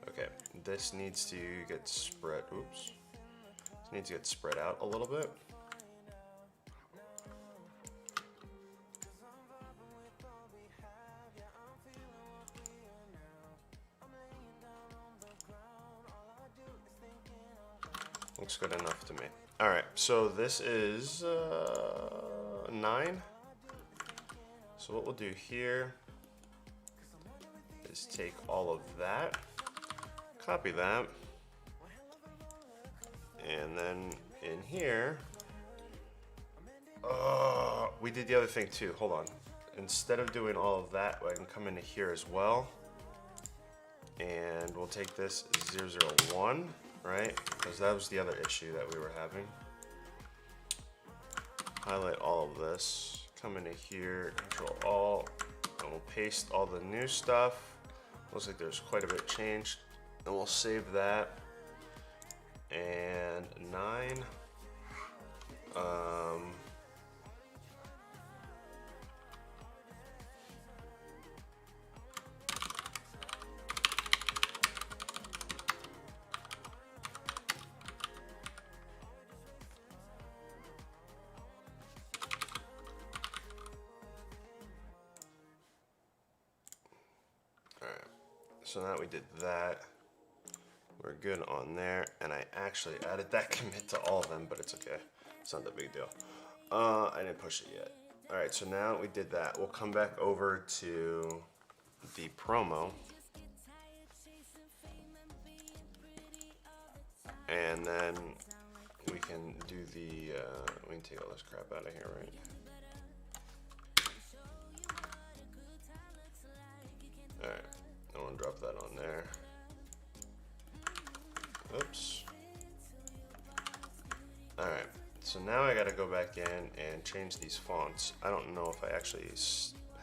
Okay, this needs to get spread. Oops. This needs to get spread out a little bit. Looks good enough to me. All right, so this is 9. So what we'll do here is take all of that, copy that, and then in here, we did the other thing too. Hold on. Instead of doing all of that, I can come into here as well, and we'll take this 001. Right? Because that was the other issue that we were having. Highlight all of this, come into here, Control Alt, and we'll paste all the new stuff. Looks like there's quite a bit changed. And we'll save that. And 9. So now that we did that, we're good on there. And I actually added that commit to all of them, but it's okay. It's not that big a deal. I didn't push it yet. All right, so now that we did that, we'll come back over to the promo. And then we can do the, we can take all this crap out of here, right? All right. I want to drop that on there. Oops. Alright, so now I gotta go back in and change these fonts. I don't know if I actually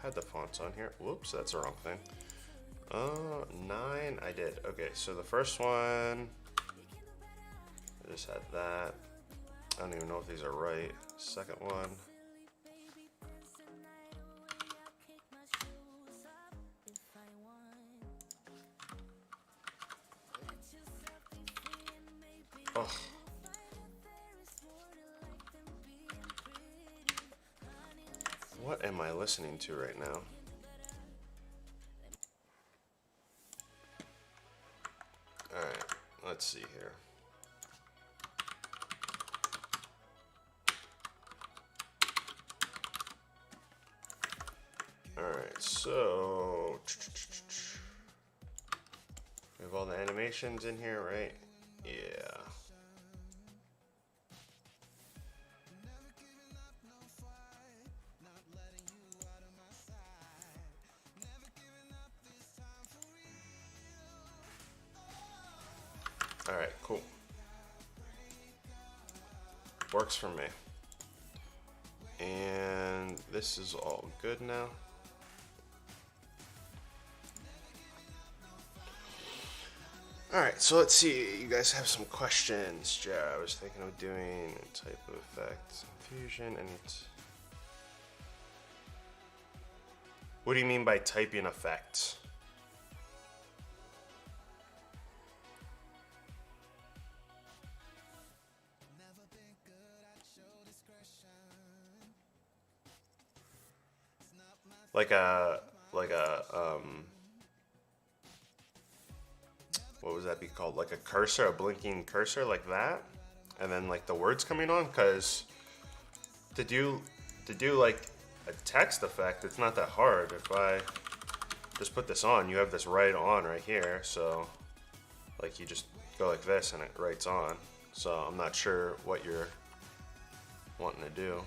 had the fonts on here. Whoops, that's the wrong thing. 9, I did. Okay, so the first one, I just had that. I don't even know if these are right. Second one. Oh. What am I listening to right now? Alright, let's see here. Alright, so we have all the animations in here, right? Yeah. All right, cool. Works for me. And this is all good now. All right, so let's see. You guys have some questions. Jared, I was thinking of doing a type of effect, fusion, and what do you mean by typing effects? Like a what would that be called? Like a cursor, a blinking cursor like that, and then like the words coming on. Because to do like a text effect, it's not that hard. If I just put this on, you have this right on right here. So like you just go like this and it writes on. So I'm not sure what you're wanting to do.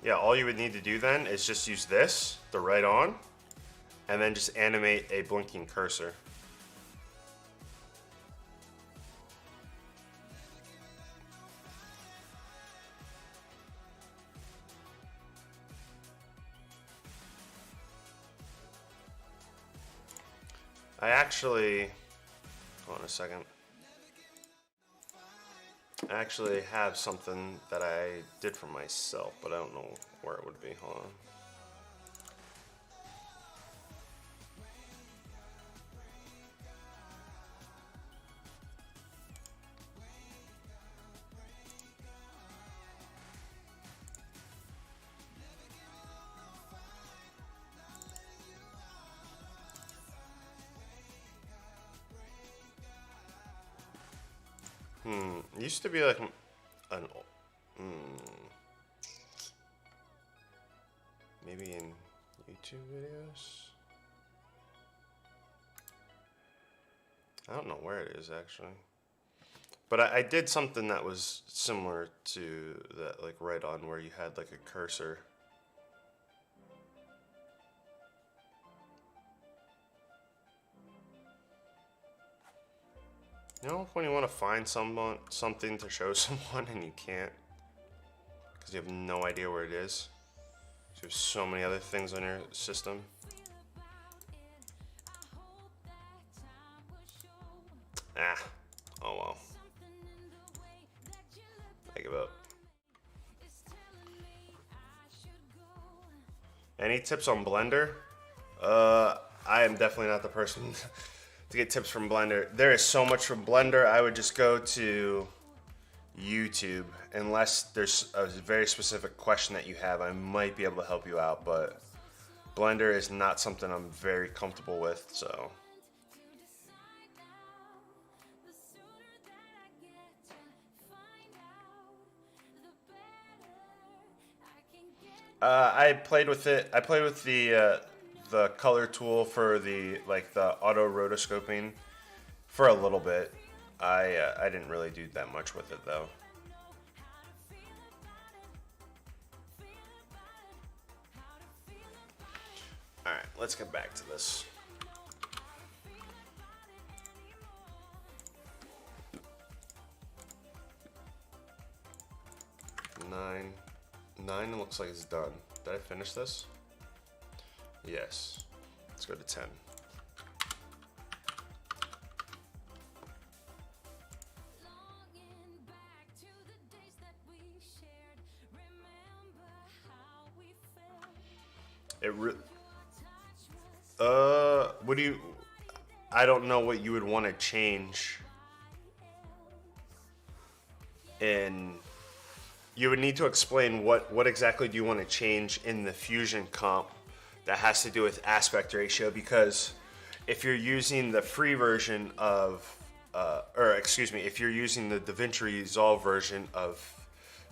Yeah, all you would need to do then is just use this, the right on, and then just animate a blinking cursor. I actually, hold on a second. I actually have something that I did for myself, but I don't know where it would be. Hold on. It used to be like an maybe in YouTube videos. I don't know where it is actually, but I did something that was similar to that, like right on where you had like a cursor. You know, when you want to find something to show someone and you can't because you have no idea where it is. You have so many other things on your system. Ah, oh well. I give up. Any tips on Blender? I am definitely not the person to get tips from Blender. There is so much from Blender. I would just go to YouTube unless there's a very specific question that you have. I might be able to help you out, but Blender is not something I'm very comfortable with, so. I played with it. I played with the color tool for the auto rotoscoping for a little bit. I didn't really do that much with it though. All right, let's get back to this. Nine looks like it's done. Did I finish this? Yes. Let's go to 10. What do you, I don't know what you would want to change in, you would need to explain what exactly do you want to change in the Fusion comp that has to do with aspect ratio, because if you're using the free version of, if you're using the DaVinci Resolve version of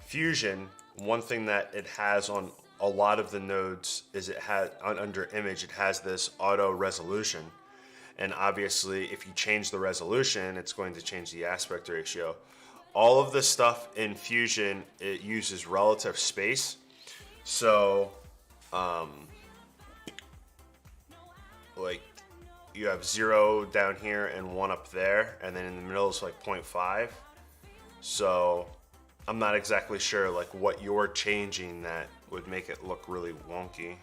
Fusion, one thing that it has on a lot of the nodes is it has under image, it has this auto resolution, and obviously if you change the resolution, it's going to change the aspect ratio. All of this stuff in Fusion, it uses relative space, so like you have 0 down here and 1 up there, and then in the middle is like 0.5. So I'm not exactly sure like what you're changing that would make it look really wonky.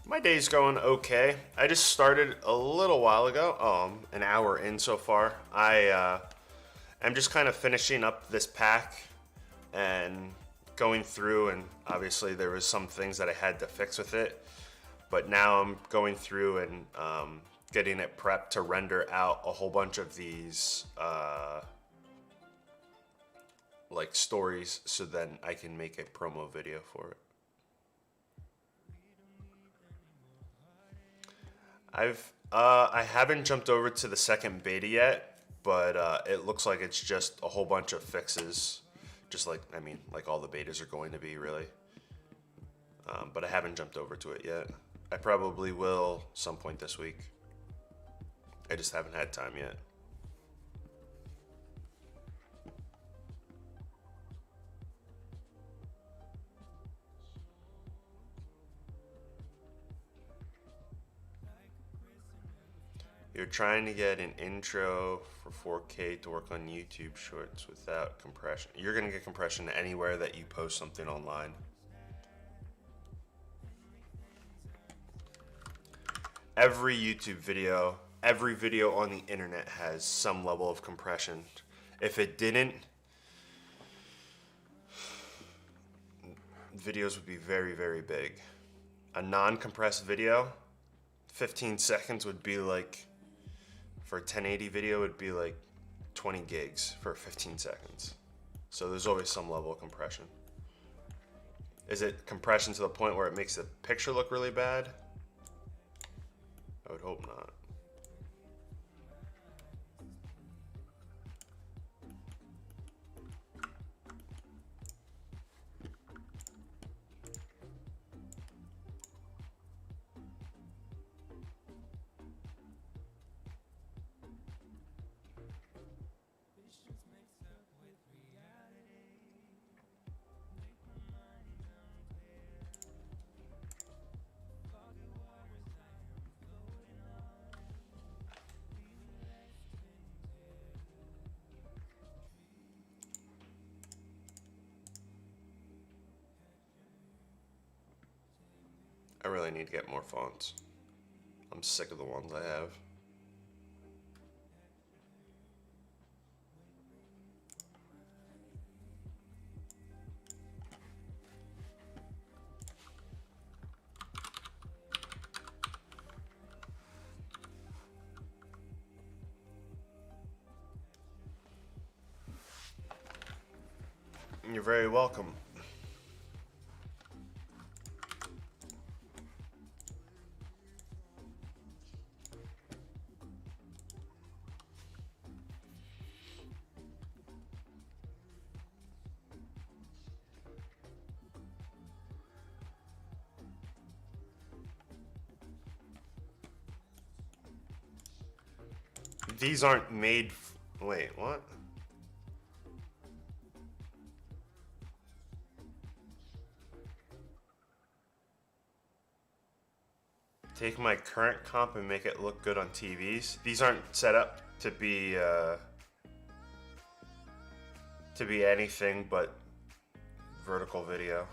My day's going okay. I just started a little while ago, an hour in so far. I'm just kind of finishing up this pack and going through, and obviously there was some things that I had to fix with it, but now I'm going through and getting it prepped to render out a whole bunch of these like stories, so then I can make a promo video for it. I haven't jumped over to the second beta yet, but it looks like it's just a whole bunch of fixes, just like, I mean, like all the betas are going to be, really. But I haven't jumped over to it yet. I probably will some point this week. I just haven't had time yet. You're trying to get an intro for 4K to work on YouTube Shorts without compression. You're going to get compression anywhere that you post something online. Every YouTube video, every video on the internet has some level of compression. If it didn't, videos would be very, very big. A non-compressed video, 15 seconds would be like, for a 1080 video, it'd be like 20 gigs for 15 seconds. So there's always some level of compression. Is it compression to the point where it makes the picture look really bad? I would hope not. I really need to get more fonts. I'm sick of the ones I have. You're very welcome. These aren't made. Wait, what? Take my current comp and make it look good on TVs. These aren't set up to be anything but vertical video.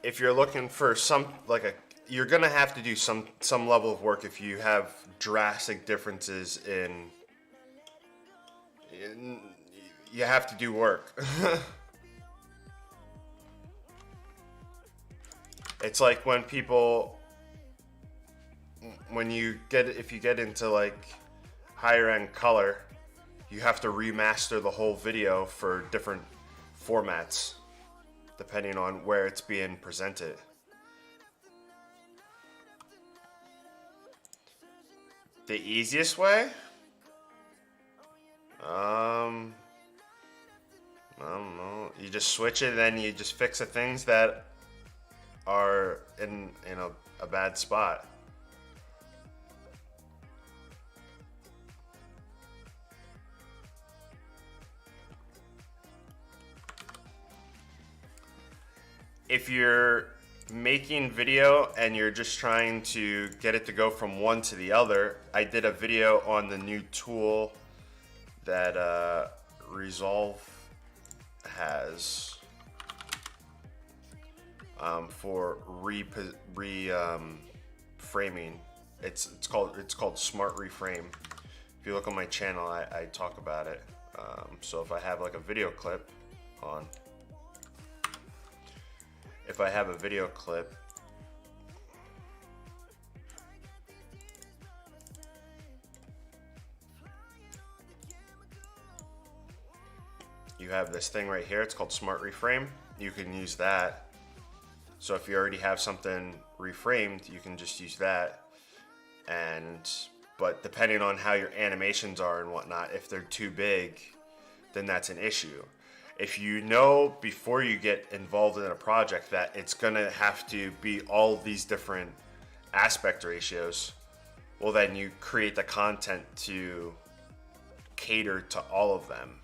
If you're looking for you're gonna have to do some level of work if you have drastic differences in you have to do work. It's like when people, if you get into like higher end color, you have to remaster the whole video for different formats depending on where it's being presented. The easiest way? I don't know. You just switch it and then you just fix the things that are in a bad spot. If you're making video and you're just trying to get it to go from one to the other, I did a video on the new tool that Resolve has for framing. It's called Smart Reframe. If you look on my channel, I talk about it. So if I have like a video clip on, you have this thing right here. It's called Smart Reframe. You can use that. So if you already have something reframed, you can just use that. But depending on how your animations are and whatnot, if they're too big, then that's an issue. If you know before you get involved in a project that it's gonna have to be all these different aspect ratios, well then you create the content to cater to all of them.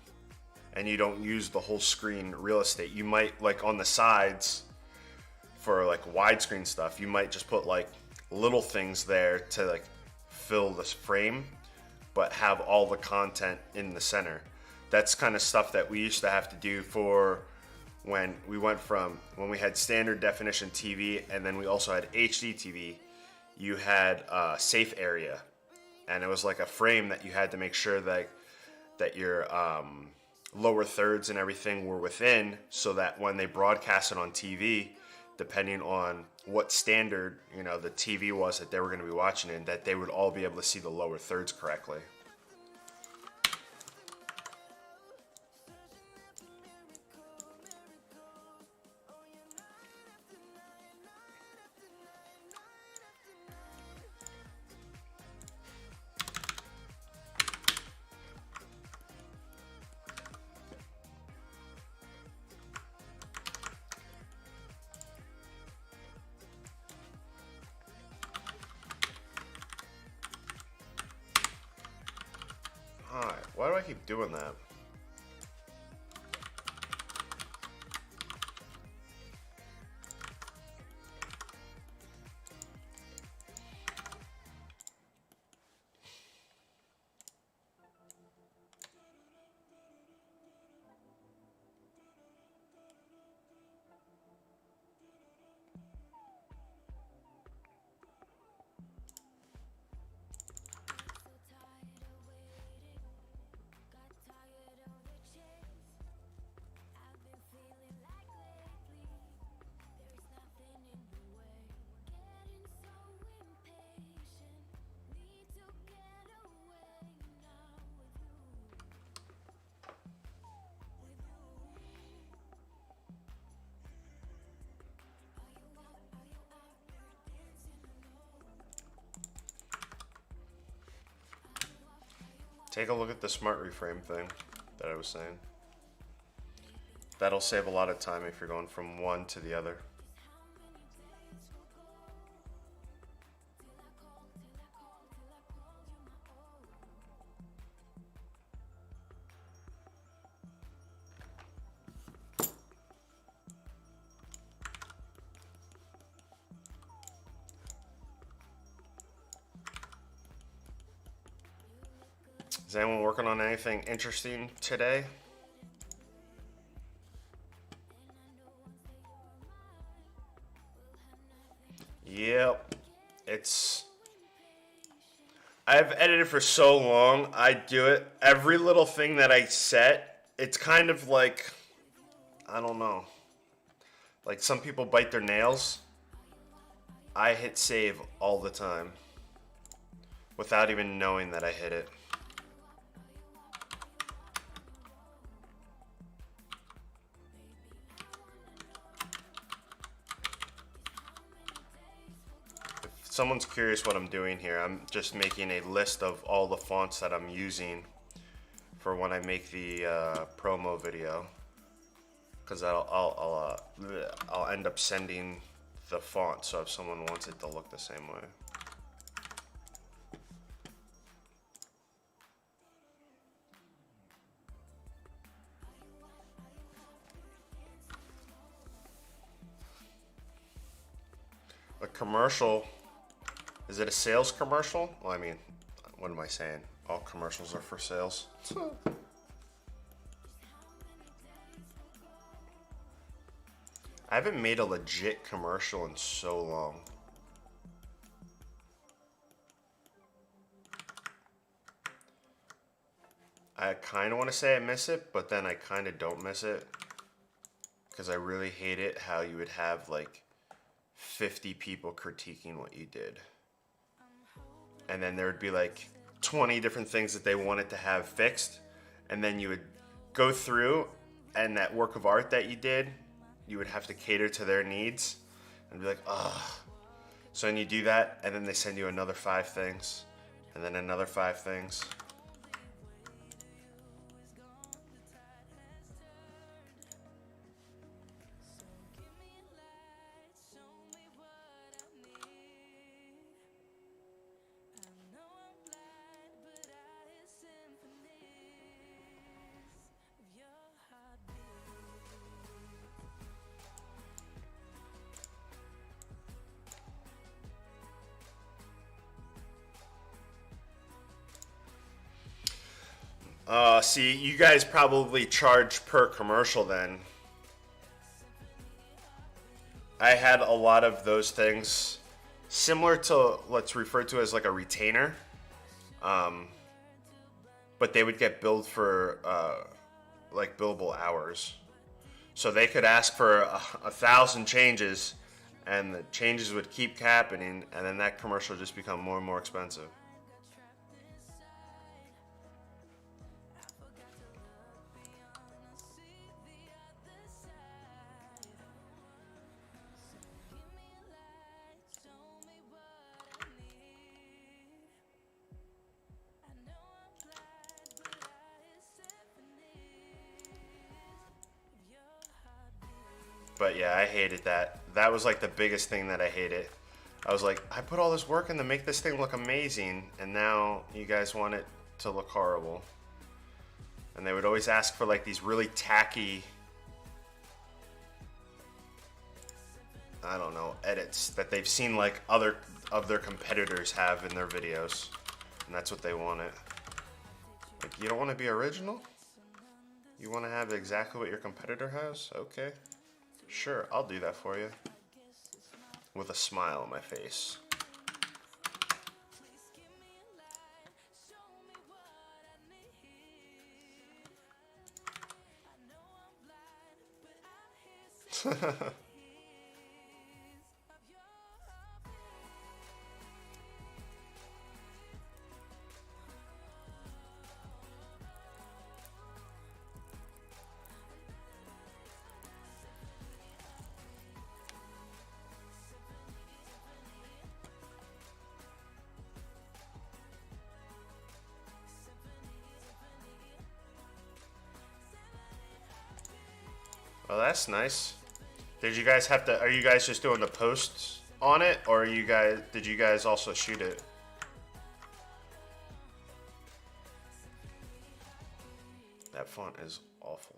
And you don't use the whole screen real estate. You might, like on the sides for like widescreen stuff, you might just put like little things there to like fill this frame, but have all the content in the center. That's kind of stuff that we used to have to do for when we had standard definition TV, and then we also had HD TV. You had a safe area, and it was like a frame that you had to make sure that your lower thirds and everything were within, so that when they broadcast it on TV, depending on what standard, you know, the TV was that they were going to be watching in, that they would all be able to see the lower thirds correctly. Alright, why do I keep doing that? Take a look at the smart reframe thing that I was saying. That'll save a lot of time if you're going from one to the other. Is anyone working on anything interesting today? Yep. I've edited for so long, I do it. Every little thing that I set, it's kind of like, I don't know. Like some people bite their nails. I hit save all the time without even knowing that I hit it. Someone's curious what I'm doing here. I'm just making a list of all the fonts that I'm using for when I make the promo video, because I'll end up sending the font, so if someone wants it to look the same way. A commercial. Is it a sales commercial? Well, I mean, what am I saying? All commercials are for sales. I haven't made a legit commercial in so long. I kind of want to say I miss it, but then I kind of don't miss it, because I really hate it how you would have like 50 people critiquing what you did. And then there would be like 20 different things that they wanted to have fixed. And then you would go through and that work of art that you did, you would have to cater to their needs and be like, ugh. So then you do that, and then they send you another 5 things, and then another 5 things. See, you guys probably charge per commercial then. I had a lot of those things similar to what's referred to as like a retainer. But they would get billed for like billable hours. So they could ask for 1,000 changes, and the changes would keep happening, and then that commercial would just become more and more expensive. But yeah, I hated that. That was like the biggest thing that I hated. I was like, I put all this work in to make this thing look amazing, and now you guys want it to look horrible. And they would always ask for like these really tacky, I don't know, edits that they've seen like other of their competitors have in their videos. And that's what they wanted. Like, you don't want to be original? You want to have exactly what your competitor has? Okay. Sure, I'll do that for you. With a smile on my face. Oh, that's nice. Did you guys have to, are you guys just doing the posts on it, or did you guys also shoot it? That font is awful.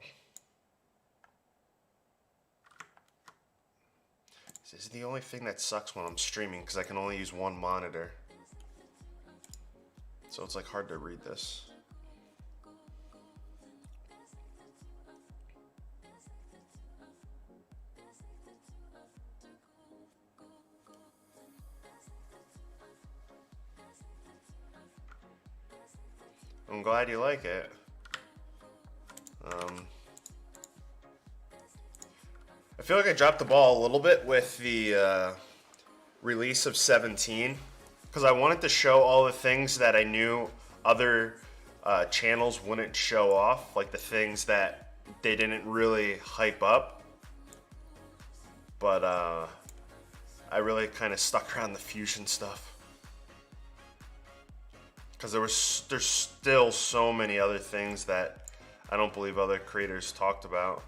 This is the only thing that sucks when I'm streaming, because I can only use one monitor. So it's like hard to read this. I'm glad you like it. I feel like I dropped the ball a little bit with the release of 17, because I wanted to show all the things that I knew other channels wouldn't show off, like the things that they didn't really hype up. But I really kind of stuck around the fusion stuff. Because there's still so many other things that I don't believe other creators talked about.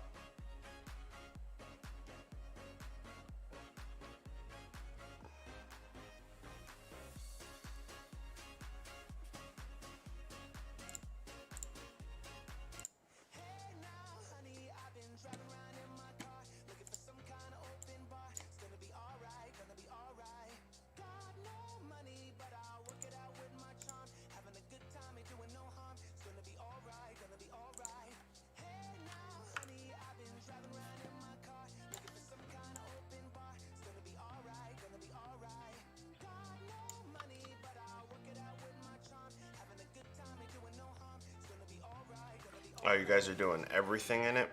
Oh, you guys are doing everything in it?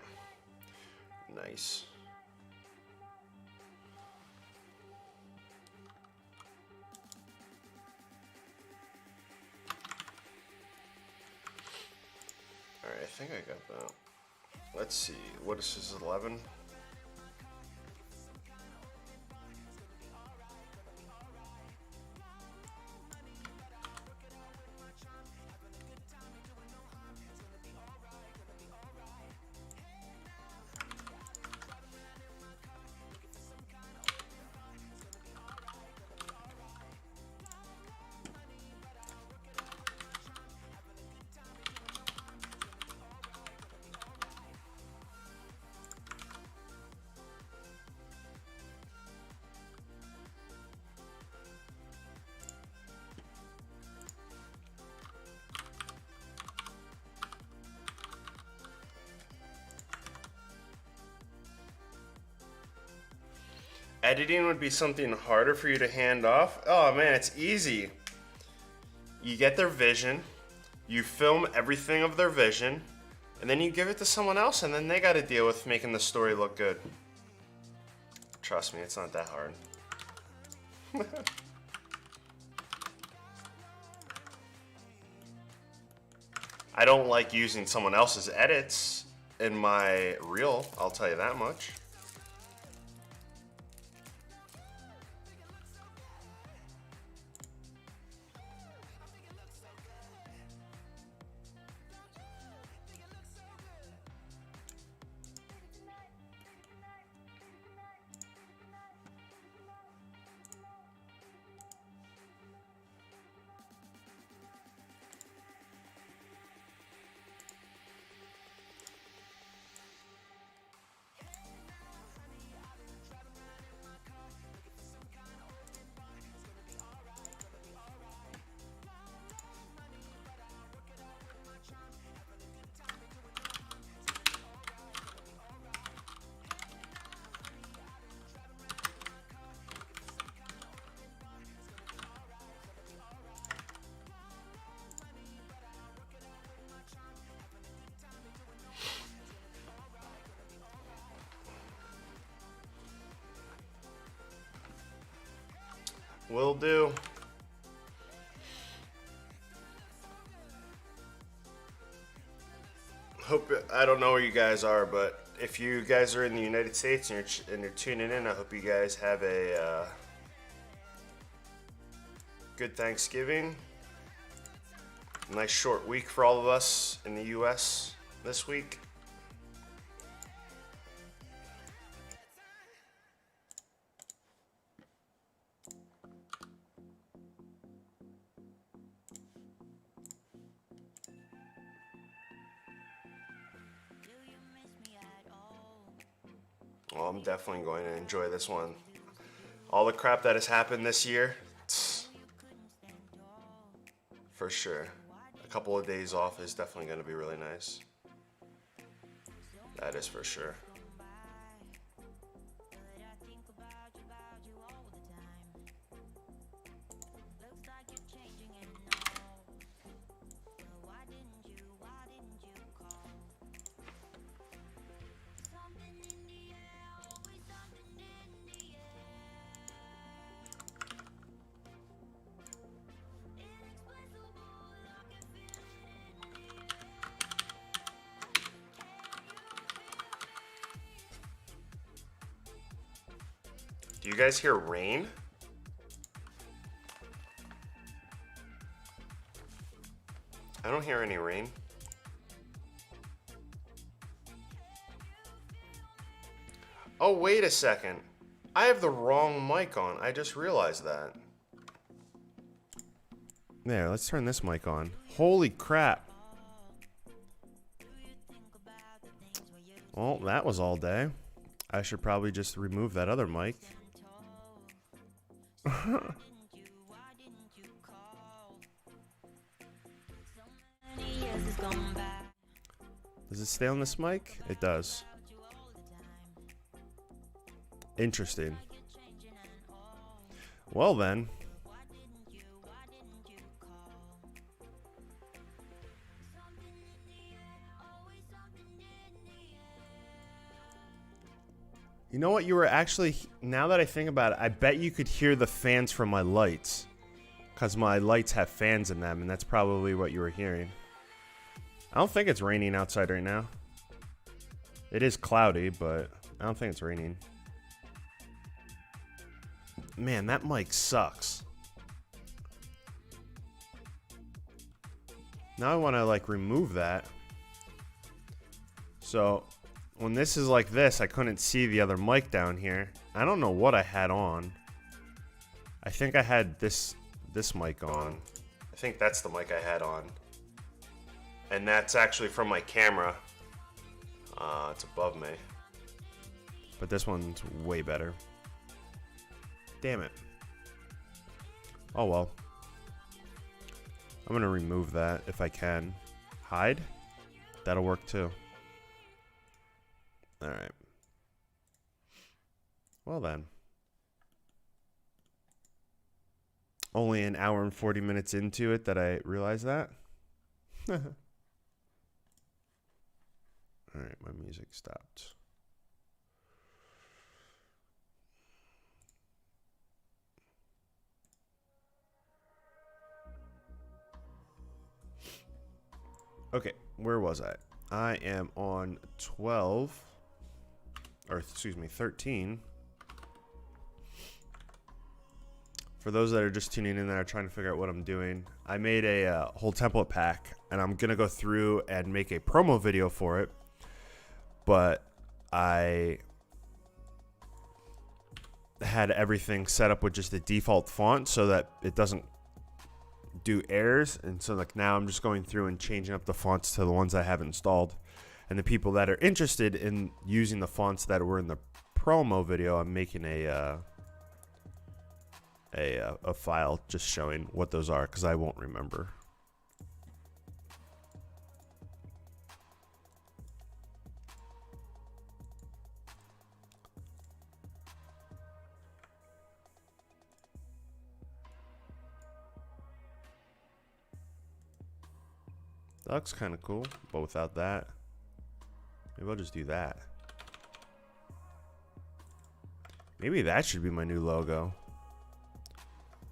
Nice. Alright, I think I got that. Let's see, what is this, 11? Editing would be something harder for you to hand off. Oh man, it's easy. You get their vision, you film everything of their vision, and then you give it to someone else, and then they got to deal with making the story look good. Trust me, it's not that hard. I don't like using someone else's edits in my reel, I'll tell you that much. Will do. Hope, I don't know where you guys are, but if you guys are in the United States and you're tuning in, I hope you guys have a good Thanksgiving. Nice short week for all of us in the US this week. Well, I'm definitely going to enjoy this one. All the crap that has happened this year, for sure. A couple of days off is definitely going to be really nice. That is for sure. Do you guys hear rain? I don't hear any rain. Oh, wait a second. I have the wrong mic on. I just realized that. There, let's turn this mic on. Holy crap. Well, that was all day. I should probably just remove that other mic. Does it stay on this mic? It does. Interesting. Well then. You know what? You were actually, now that I think about it, I bet you could hear the fans from my lights. Because my lights have fans in them, and that's probably what you were hearing. I don't think it's raining outside right now. It is cloudy, but I don't think it's raining. Man, that mic sucks. Now I want to like remove that. So when this is like this, I couldn't see the other mic down here. I don't know what I had on. I think I had this mic on. I think that's the mic I had on. And that's actually from my camera. It's above me. But this one's way better. Damn it. Oh well. I'm gonna remove that if I can. Hide? That'll work too. Alright. Well then. Only an hour and 40 minutes into it that I realized that. Alright, my music stopped. Okay, where was I? I am on 12, or excuse me, 13. For those that are just tuning in that are trying to figure out what I'm doing, I made a whole template pack, and I'm going to go through and make a promo video for it. But I had everything set up with just the default font so that it doesn't do errors, and so like now I'm just going through and changing up the fonts to the ones I have installed. And the people that are interested in using the fonts that were in the promo video, I'm making a file just showing what those are, because I won't remember. That looks kind of cool, but without that, maybe I'll just do that. Maybe that should be my new logo.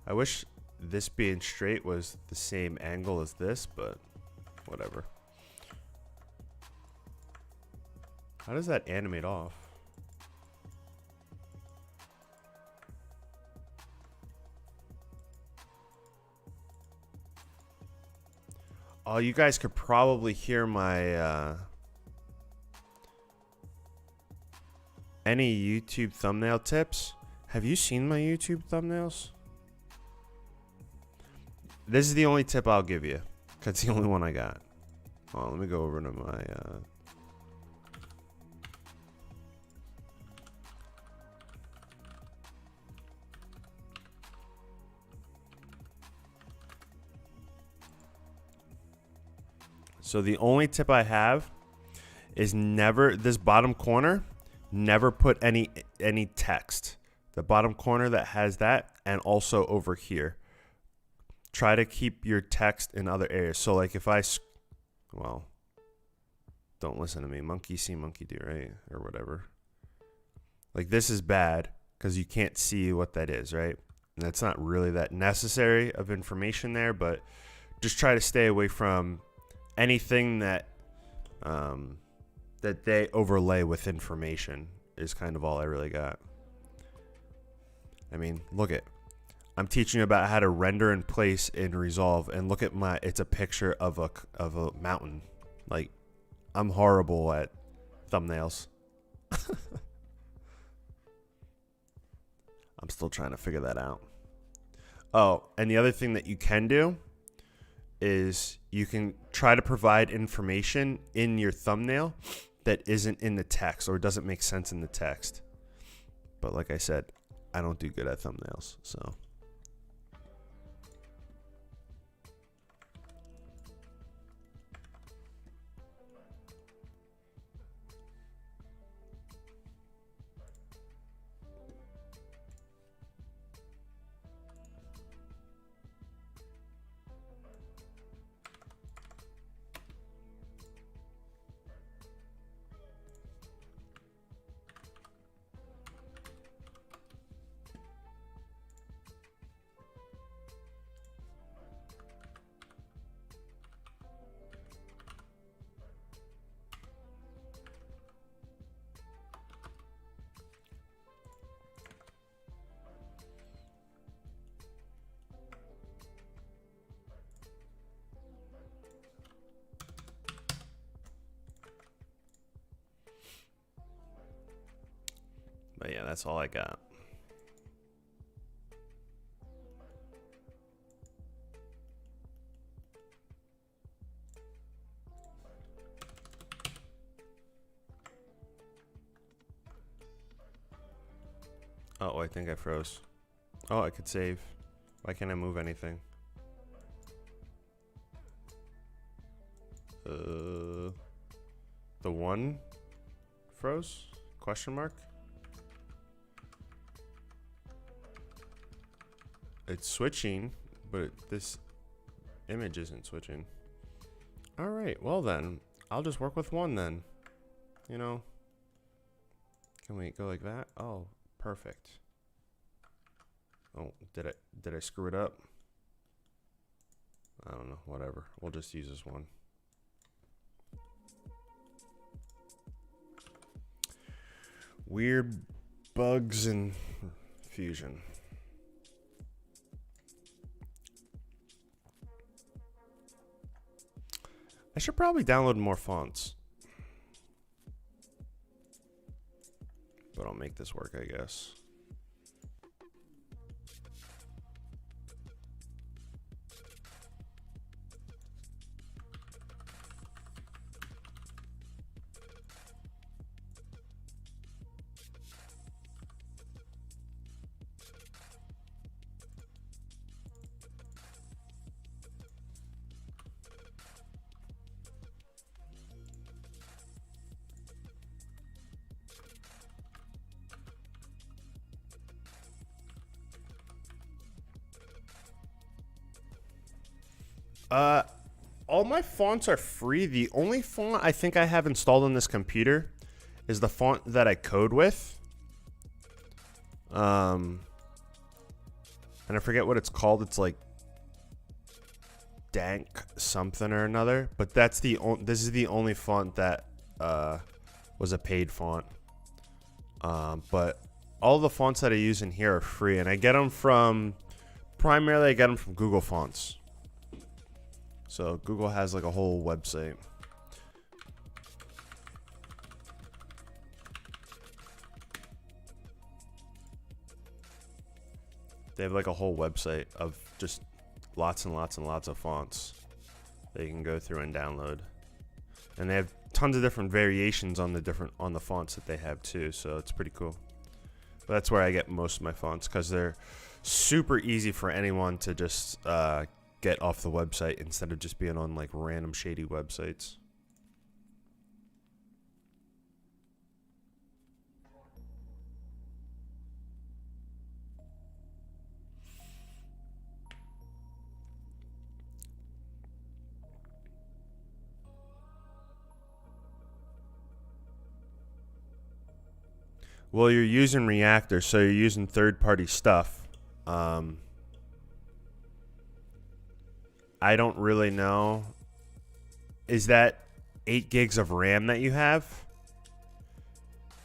I wish this being straight was the same angle as this, but whatever. How does that animate off? Oh, you guys could probably hear my any YouTube thumbnail tips. Have you seen my YouTube thumbnails? This is the only tip I'll give you. That's the only one I got. Oh, let me go over to my So the only tip I have is never, this bottom corner, never put any text. The bottom corner that has that, and also over here. Try to keep your text in other areas. So like if I, well, don't listen to me. Monkey see, monkey do, right? Or whatever. Like this is bad because you can't see what that is, right? And that's not really that necessary of information there, but just try to stay away from anything that that they overlay with information is kind of all I really got. I mean, look at, I'm teaching you about how to render in place in Resolve, and look at my, it's a picture of a mountain. Like, I'm horrible at thumbnails. I'm still trying to figure that out. Oh, and the other thing that you can do is you can try to provide information in your thumbnail that isn't in the text or doesn't make sense in the text. But like I said, I don't do good at thumbnails, so. But yeah, that's all I got. Oh, I think I froze. Oh, I could save. Why can't I move anything? The one froze? Question mark? It's switching, but this image isn't switching. All right, well then, I'll just work with one then. You know, can we go like that? Oh, perfect. Oh, did I screw it up? I don't know, whatever. We'll just use this one. Weird bugs in Fusion. I should probably download more fonts. But I'll make this work, I guess. All my fonts are free. The only font I think I have installed on this computer is the font that I code with. And I forget what it's called. It's like Dank something or another. But that's this is the only font that was a paid font. But all the fonts that I use in here are free, and I get them from primarily Google Fonts. So Google has like a whole website. They have like a whole website of just lots and lots and lots of fonts that you can go through and download. And they have tons of different variations on the fonts that they have too, so it's pretty cool. But that's where I get most of my fonts, because they're super easy for anyone to just get off the website instead of just being on like random shady websites. Well, you're using Reactor, so you're using third-party stuff. I don't really know. Is that 8 gigs of RAM that you have?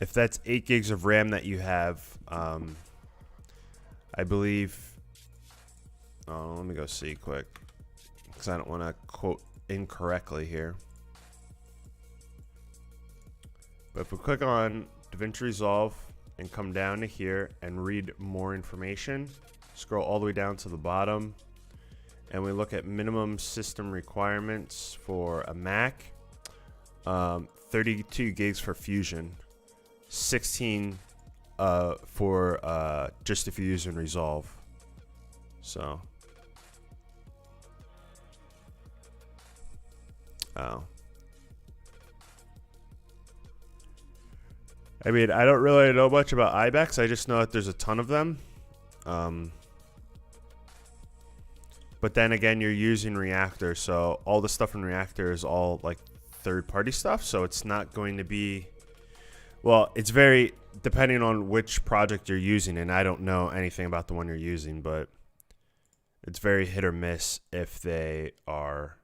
If that's 8 gigs of RAM that you have, I believe... Oh, let me go see quick, because I don't want to quote incorrectly here. But if we click on DaVinci Resolve and come down to here and read more information, scroll all the way down to the bottom, and we look at minimum system requirements for a Mac, 32 gigs for Fusion, 16 for just if you're using Resolve. So, I mean, I don't really know much about ibex. I just know that there's a ton of them. But then again, you're using Reactor, so all the stuff in Reactor is all like third-party stuff. So it's not going to be, well, it's very depending on which project you're using, and I don't know anything about the one you're using, but it's very hit or miss if they are,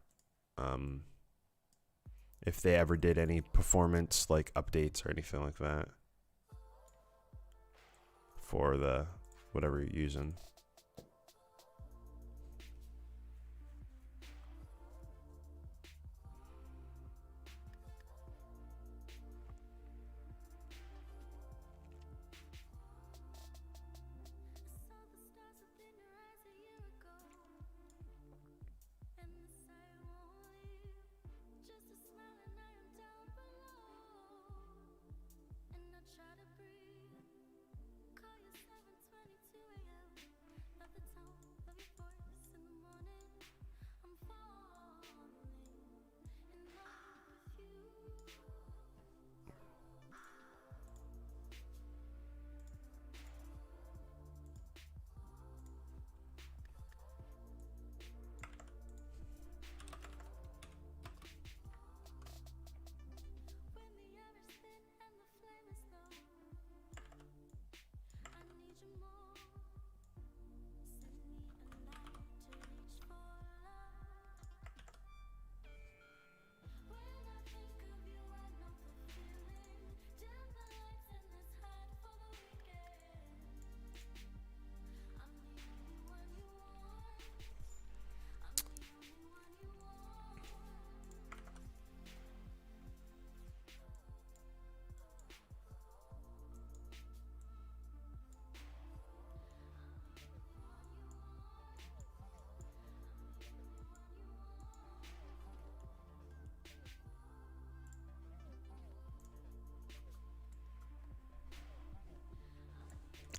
if they ever did any performance like updates or anything like that for the whatever you're using.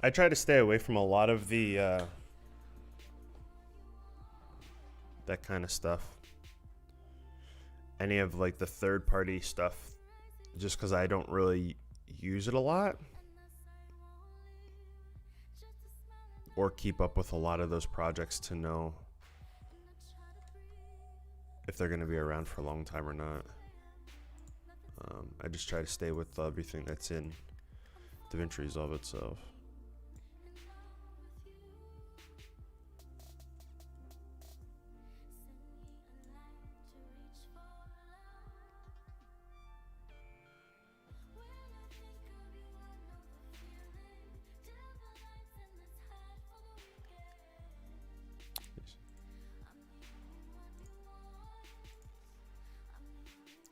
I try to stay away from a lot of the that kind of stuff. Any of like the third-party stuff, just because I don't really use it a lot or keep up with a lot of those projects to know if they're going to be around for a long time or not. I just try to stay with everything that's in DaVinci Resolve itself.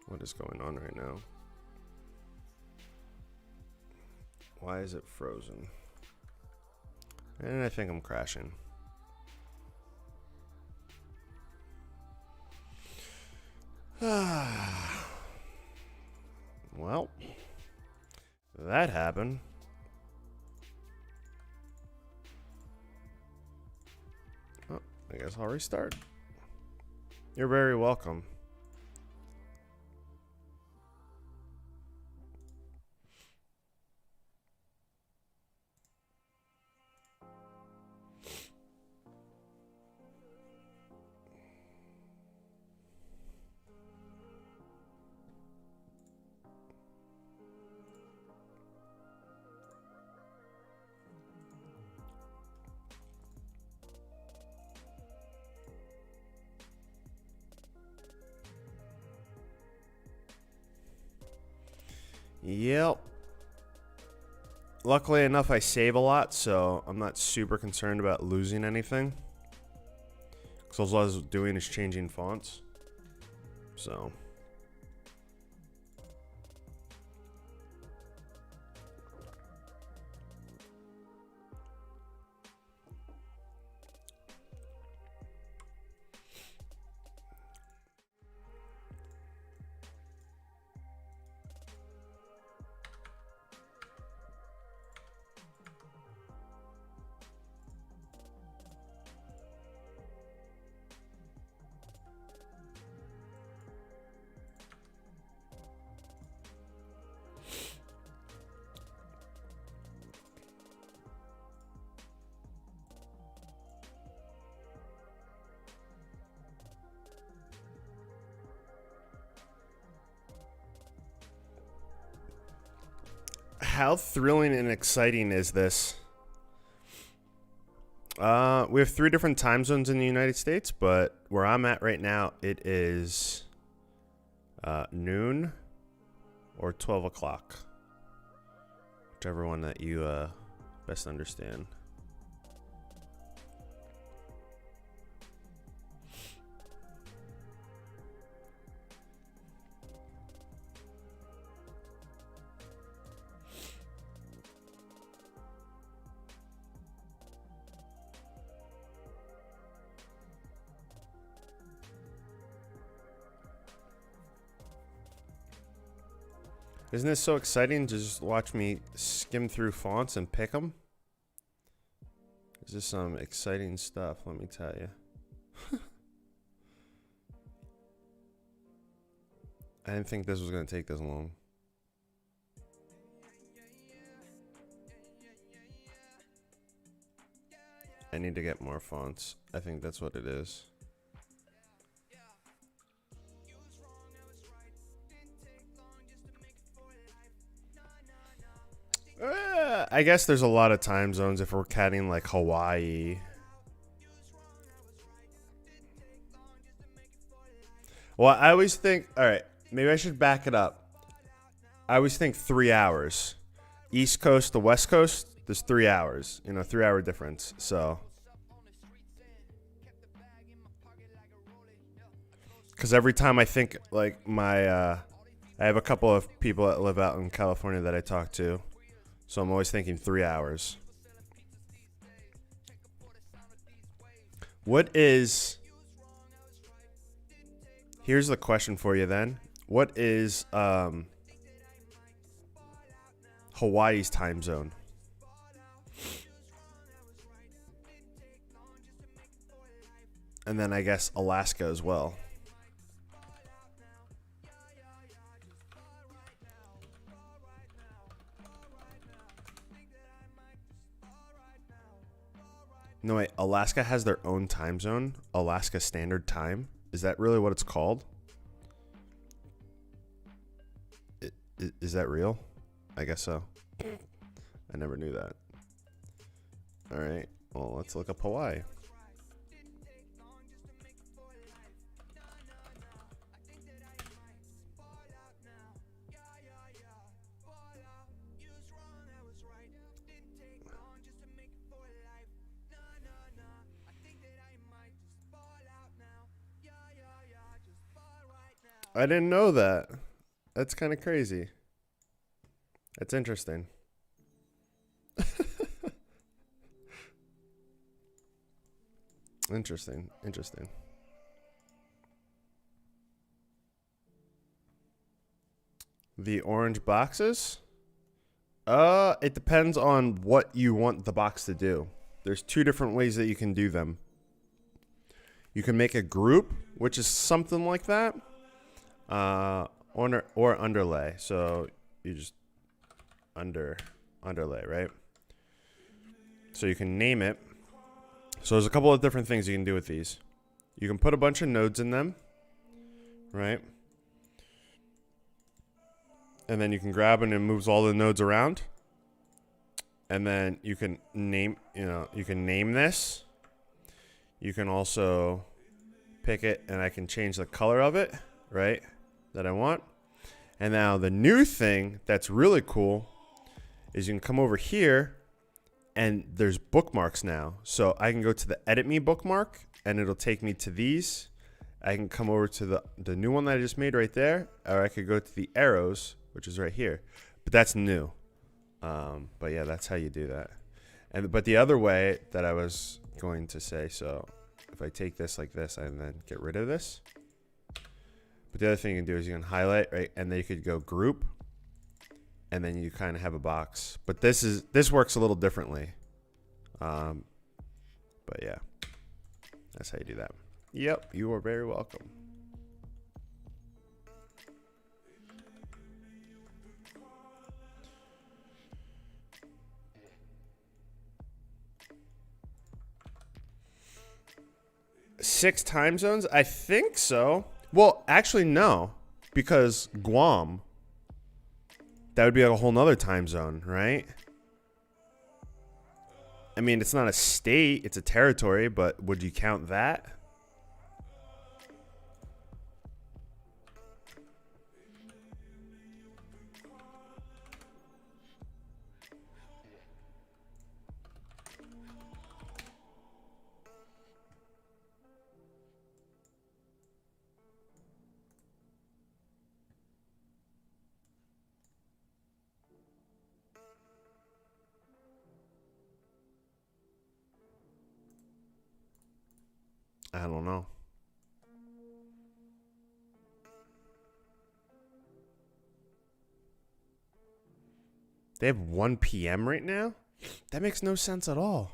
What is going on right now? Why is it frozen? And I think I'm crashing. Well, that happened. Oh, I guess I'll restart. You're very welcome. Yep. Luckily enough, I save a lot, so I'm not super concerned about losing anything. Because all I was doing is changing fonts. So. How thrilling and exciting is this? We have 3 different time zones in the United States, but where I'm at right now, it is noon or 12 o'clock. Whichever one that you best understand. Isn't this so exciting to just watch me skim through fonts and pick them? This is some exciting stuff, let me tell you. I didn't think this was going to take this long. I need to get more fonts. I think that's what it is. I guess there's a lot of time zones if we're counting like Hawaii. Well, I always think, all right, maybe I should back it up. I always think 3 hours. East Coast to West Coast, there's 3 hours. You know, 3 hour difference. So. Because every time I think like I have a couple of people that live out in California that I talk to. So I'm always thinking 3 hours. What is... Here's the question for you then. What is Hawaii's time zone? And then I guess Alaska as well. No, wait, Alaska has their own time zone, Alaska Standard Time. Is that really what it's called? Is that real? I guess so. I never knew that. All right, well, let's look up Hawaii. I didn't know that. That's kind of crazy. That's interesting. Interesting. The orange boxes? It depends on what you want the box to do. There's two different ways that you can do them. You can make a group, which is something like that. Or underlay. So you just underlay, right? So you can name it. So there's a couple of different things you can do with these. You can put a bunch of nodes in them, right? And then you can grab it and it moves all the nodes around. And then you can name, you can name this. You can also pick it and I can change the color of it, right? That I want. And now the new thing that's really cool is you can come over here and there's bookmarks now. So I can go to the edit me bookmark and it'll take me to these. I can come over to the new one that I just made right there, or I could go to the arrows, which is right here. But that's new. But yeah, that's how you do that. But the other way that I was going to say, so if I take this like this and then get rid of this. But the other thing you can do is you can highlight, right? And then you could go group. And then you kind of have a box. But this works a little differently. But yeah. That's how you do that. Yep, you are very welcome. Six time zones? I think so. Well, actually, no. Because Guam, that would be like a whole nother time zone, right? I mean, it's not a state, it's a territory, but would you count that? I don't know. They have 1 p.m. right now? That makes no sense at all.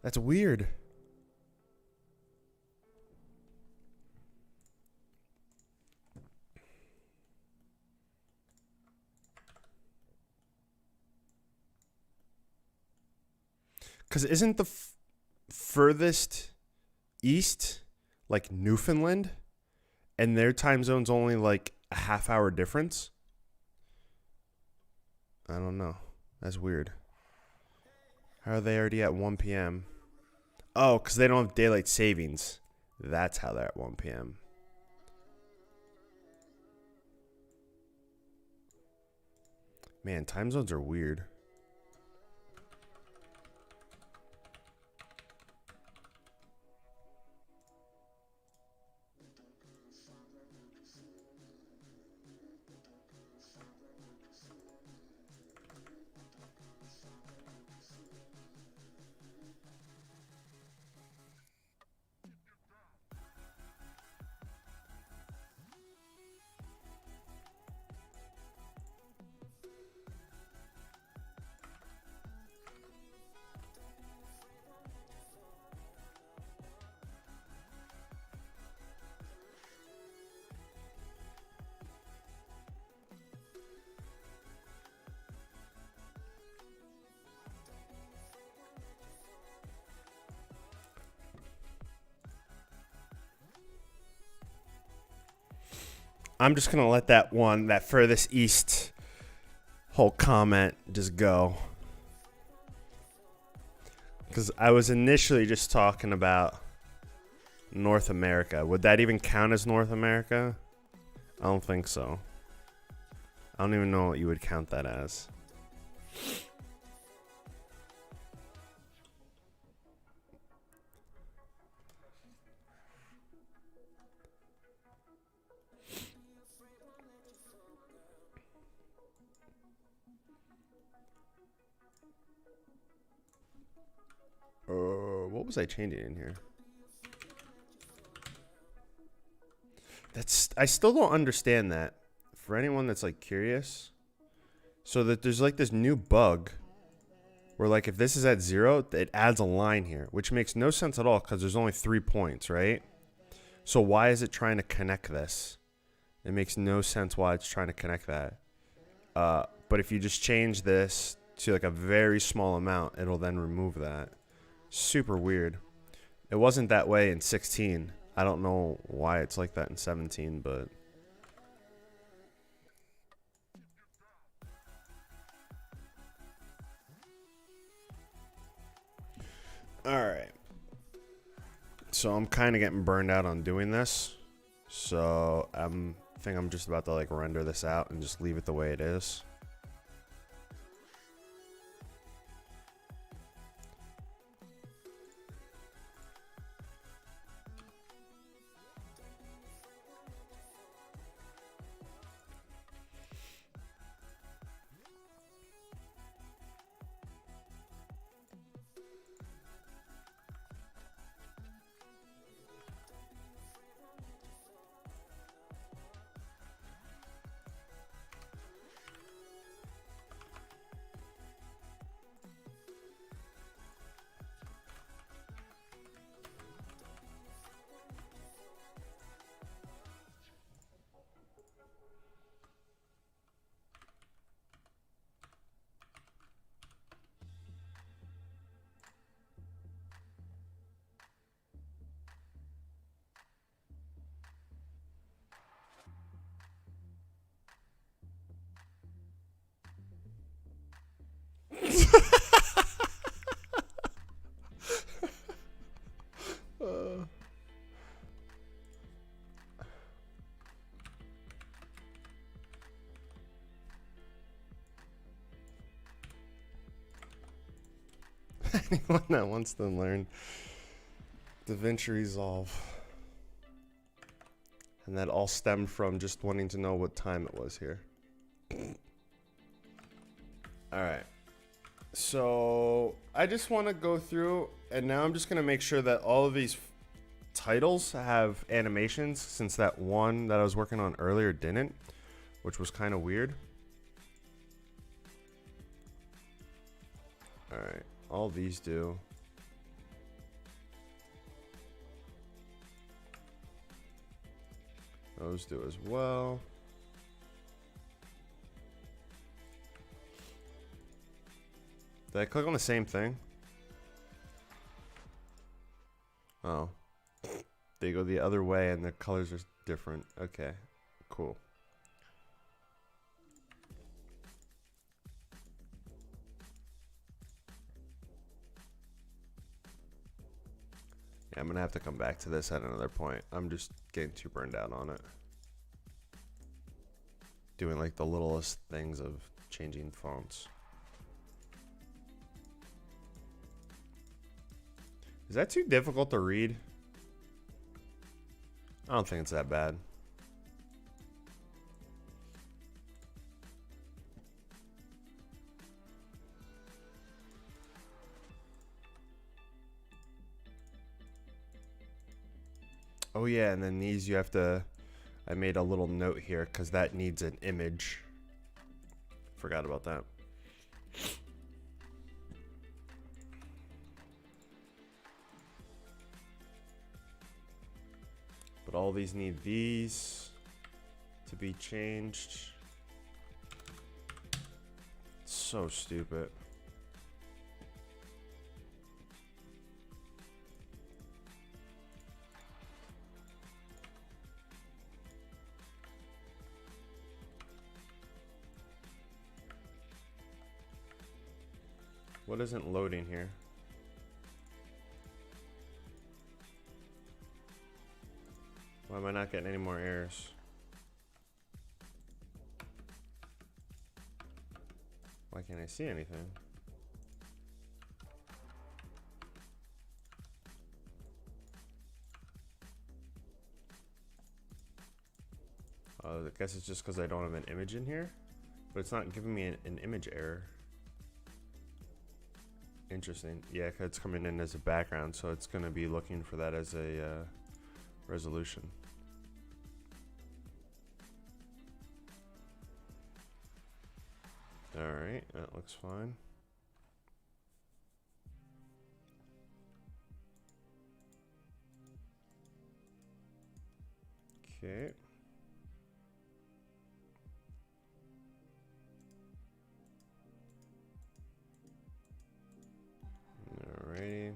That's weird. Because isn't the furthest east like Newfoundland? And their time zone's only like a half-hour difference? I don't know. That's weird. How are they already at 1 p.m.? Oh, because they don't have daylight savings. That's how they're at 1 p.m. Man, time zones are weird. I'm just gonna let that one, that furthest east whole comment just go. Because I was initially just talking about North America. Would that even count as North America? I don't think so. I don't even know what you would count that as. What was I changing in here? I still don't understand that. For anyone that's like curious, so that there's like this new bug where like if this is at 0, it adds a line here, which makes no sense at all because there's only 3 points, right? So why is it trying to connect this? It makes no sense why it's trying to connect that. But if you just change this to like a very small amount, it'll then remove that. Super weird. It wasn't that way in 16. I don't know why it's like that in 17, but... Alright. So I'm kind of getting burned out on doing this. So I think I'm just about to like render this out and just leave it the way it is. Anyone that wants to learn DaVinci Resolve. And that all stemmed from just wanting to know what time it was here. Alright. So I just want to go through, and now I'm just going to make sure that all of these titles have animations, since that one that I was working on earlier didn't, which was kind of weird. Alright. All these do. Those do as well. Did I click on the same thing? Oh. They go the other way and the colors are different. Okay. Cool. Yeah, I'm gonna have to come back to this at another point. I'm just getting too burned out on it. Doing like the littlest things of changing fonts. Is that too difficult to read? I don't think it's that bad. Oh yeah, and then these you have to... I made a little note here because that needs an image. Forgot about that. But all these need these to be changed. So stupid. What isn't loading here? Why am I not getting any more errors? Why can't I see anything? I guess it's just because I don't have an image in here, but it's not giving me an image error. Interesting. Yeah, 'cause it's coming in as a background, so it's going to be looking for that as a resolution. Alright, that looks fine. Okay. Alrighty.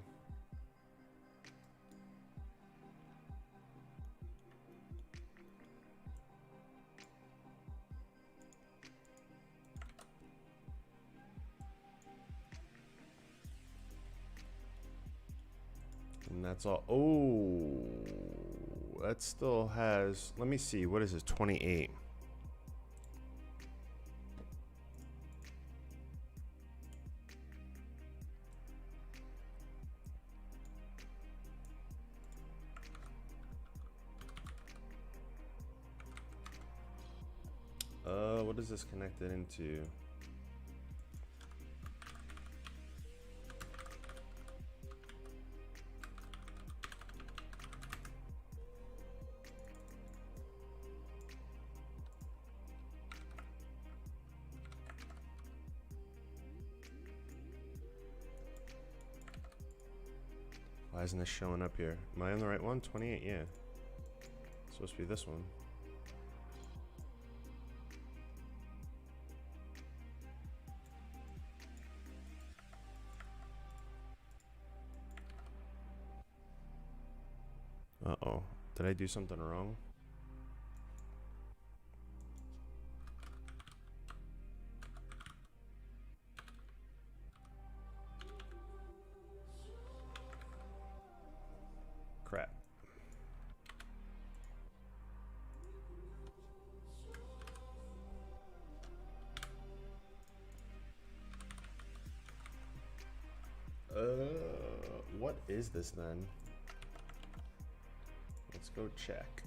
And that's all. Oh, that still has, let me see, what is this, 28? What is this connected into? Why isn't this showing up here? Am I on the right one? 28, yeah. It's supposed to be this one. Uh-oh. Did I do something wrong? Crap. What is this then? Let's go check.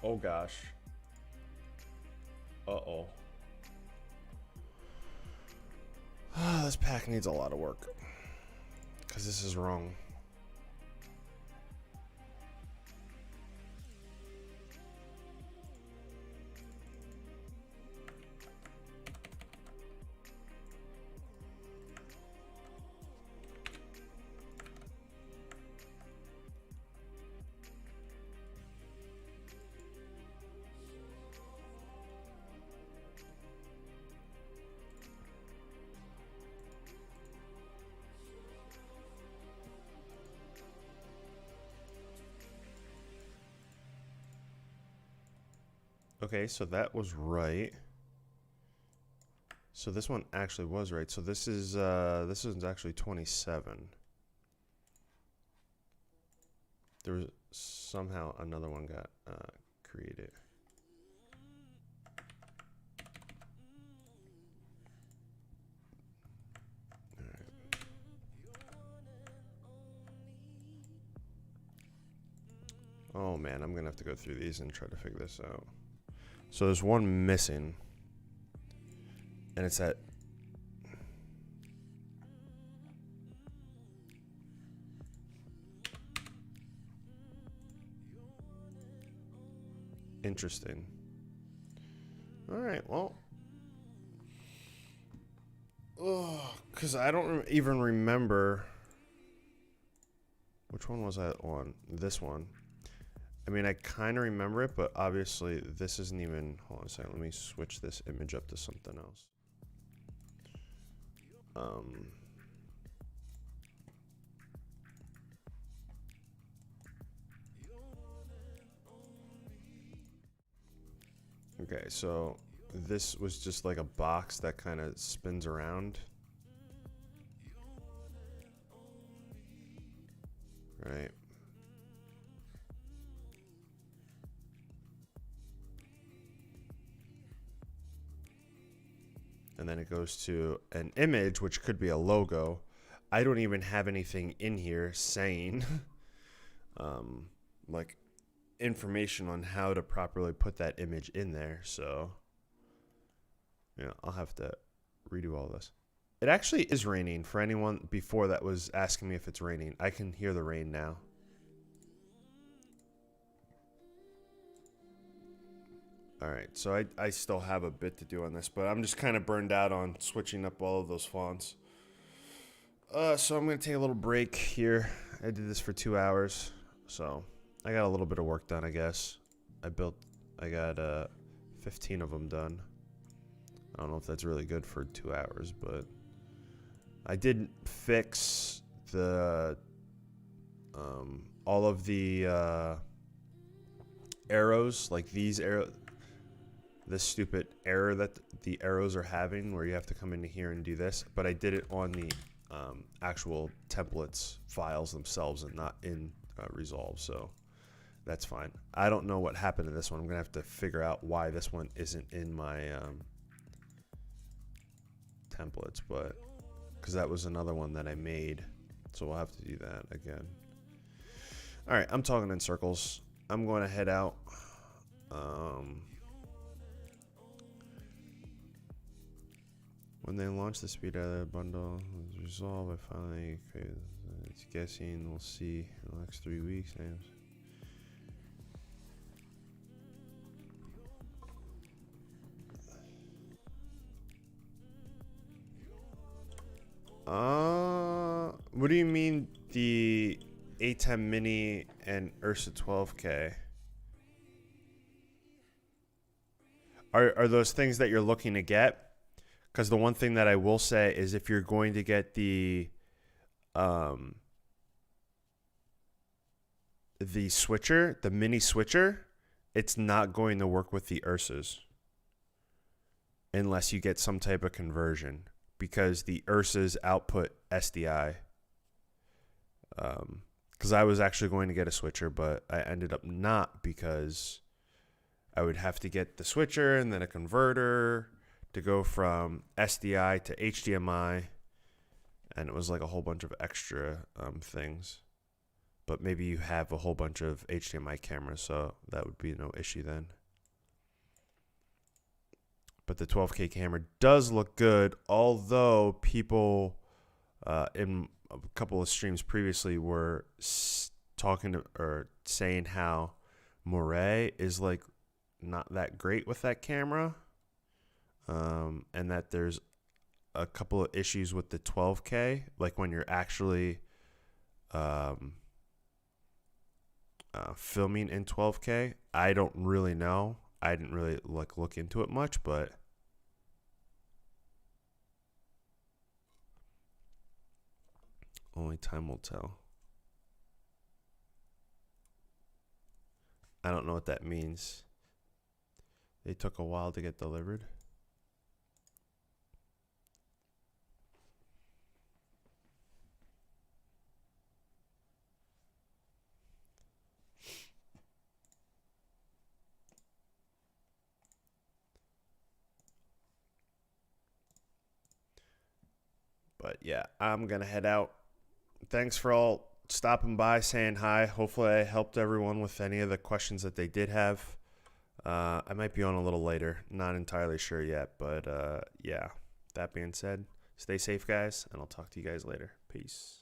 Oh gosh. Uh-oh. This pack needs a lot of work. Because this is wrong. Okay, so that was right. So this one actually was right. So this is actually 27. There was somehow another one got created. All right. Oh man, I'm gonna have to go through these and try to figure this out. So there's one missing, and it's that. Interesting. All right, well, because I don't even remember which one was that on. This one. I mean, I kind of remember it, but obviously this isn't even, hold on a second, let me switch this image up to something else. Okay, so this was just like a box that kind of spins around. Right. And then it goes to an image, which could be a logo. I don't even have anything in here saying like information on how to properly put that image in there. So, yeah, I'll have to redo all this. It actually is raining for anyone before that was asking me if it's raining. I can hear the rain now. Alright, so I still have a bit to do on this, but I'm just kind of burned out on switching up all of those fonts. So I'm going to take a little break here. I did this for 2 hours, so I got a little bit of work done, I guess. I got 15 of them done. I don't know if that's really good for 2 hours, but I did fix the all of the arrows, like these arrows. This stupid error that the arrows are having where you have to come into here and do this, but I did it on the actual templates files themselves and not in Resolve, so that's fine. I don't know what happened to this one. I'm gonna have to figure out why this one isn't in my templates, but because that was another one that I made, so we'll have to do that again. All right, I'm talking in circles. I'm going to head out. When they launch the speed editor bundle Resolve, I finally created. It's guessing we'll see in the next 3 weeks. What do you mean the A10 Mini and Ursa 12K? Are those things that you're looking to get? Because the one thing that I will say is if you're going to get the switcher, the mini switcher, it's not going to work with the Ursas unless you get some type of conversion, because the Ursas output SDI. Because I was actually going to get a switcher, but I ended up not, because I would have to get the switcher and then a converter to go from SDI to HDMI, and it was like a whole bunch of extra things. But maybe you have a whole bunch of HDMI cameras, so that would be no issue then. But the 12K camera does look good, although people in a couple of streams previously were talking to, or saying how Moray is like not that great with that camera. And that there's a couple of issues with the 12K, like when you're actually filming in 12K. I don't really know. I didn't really look into it much, but only time will tell. I don't know what that means. They took a while to get delivered. But yeah, I'm going to head out. Thanks for all stopping by, saying hi. Hopefully I helped everyone with any of the questions that they did have. I might be on a little later. Not entirely sure yet. But yeah, that being said, stay safe, guys, and I'll talk to you guys later. Peace.